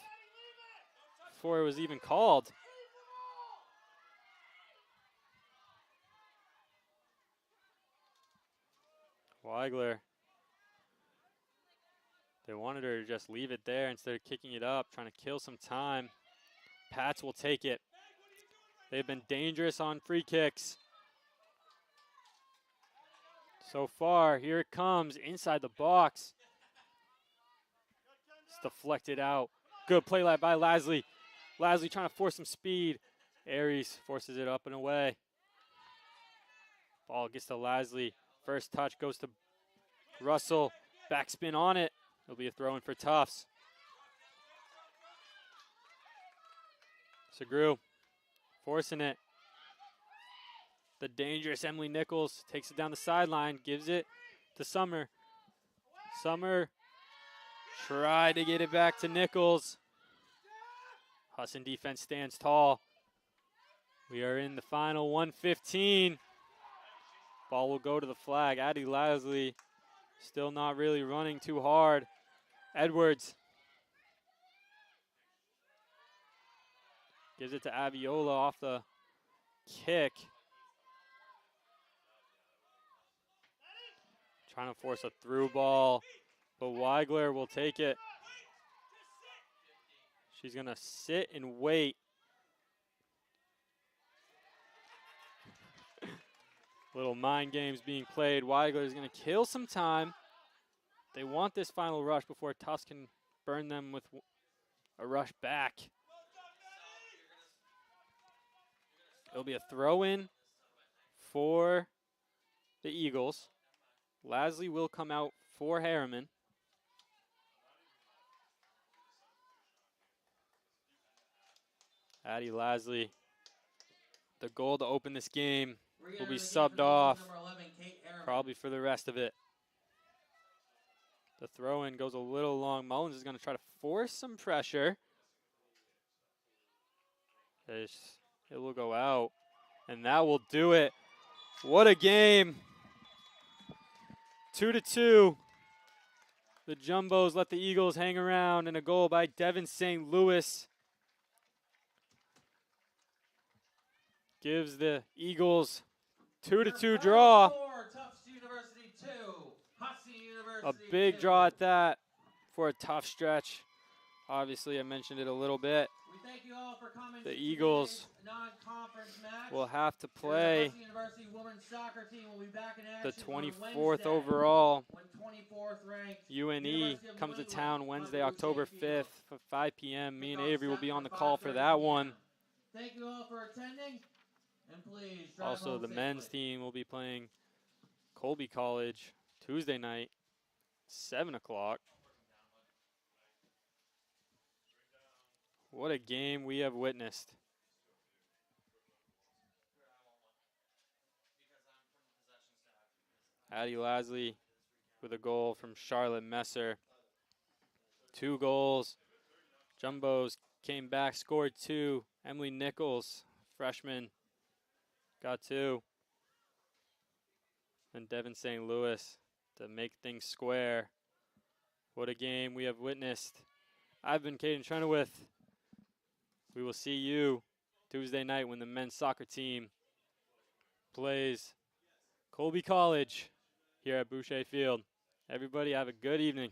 before it was even called. Weigler. They wanted her to just leave it there instead of kicking it up, trying to kill some time. Pats will take it. They've been dangerous on free kicks. So far, here it comes inside the box. It's deflected out. Good play by Lasley. Lasley trying to force some speed. Aries forces it up and away. Ball gets to Lasley. First touch goes to Russell. Backspin on it. It'll be a throw in for Tufts. Segru forcing it. The dangerous Emily Nichols takes it down the sideline, gives it to Summer. Summer tried to get it back to Nichols. Husson defense stands tall. We are in the final 1:15. Ball will go to the flag. Addie Lasley still not really running too hard. Edwards gives it to Abiola off the kick. Trying to force a through ball, but Weigler will take it. She's going to sit and wait. Little mind games being played. Weigler is going to kill some time. They want this final rush before Tufts can burn them with a rush back. It'll be a throw-in for the Eagles. Lasley will come out for Harriman. Addie Lasley, the goal to open this game, will be subbed off probably for the rest of it. The throw-in goes a little long. Mullins is going to try to force some pressure. It will go out, and that will do it. What a game. 2-2. The Jumbos let the Eagles hang around, and a goal by Devin St. Louis gives the Eagles 2-2 draw. A big draw at that for a tough stretch. Obviously, I mentioned it a little bit. The Eagles will have to play the 24th overall. UNE comes to town Wednesday, October 5th at 5 p.m. Me and Avery will be on the call for that one. Thank you all for attending. And please also, the men's team will be playing Colby College Tuesday night, 7 o'clock. What a game we have witnessed. Addie Lasley with a goal from Charlotte Messer. 2 goals. Jumbos came back, scored 2. Emily Nichols, freshman, got 2. And Devin St. Louis to make things square. What a game we have witnessed. I've been Caden Trenowith. We will see you Tuesday night when the men's soccer team plays Colby College here at Boucher Field. Everybody have a good evening.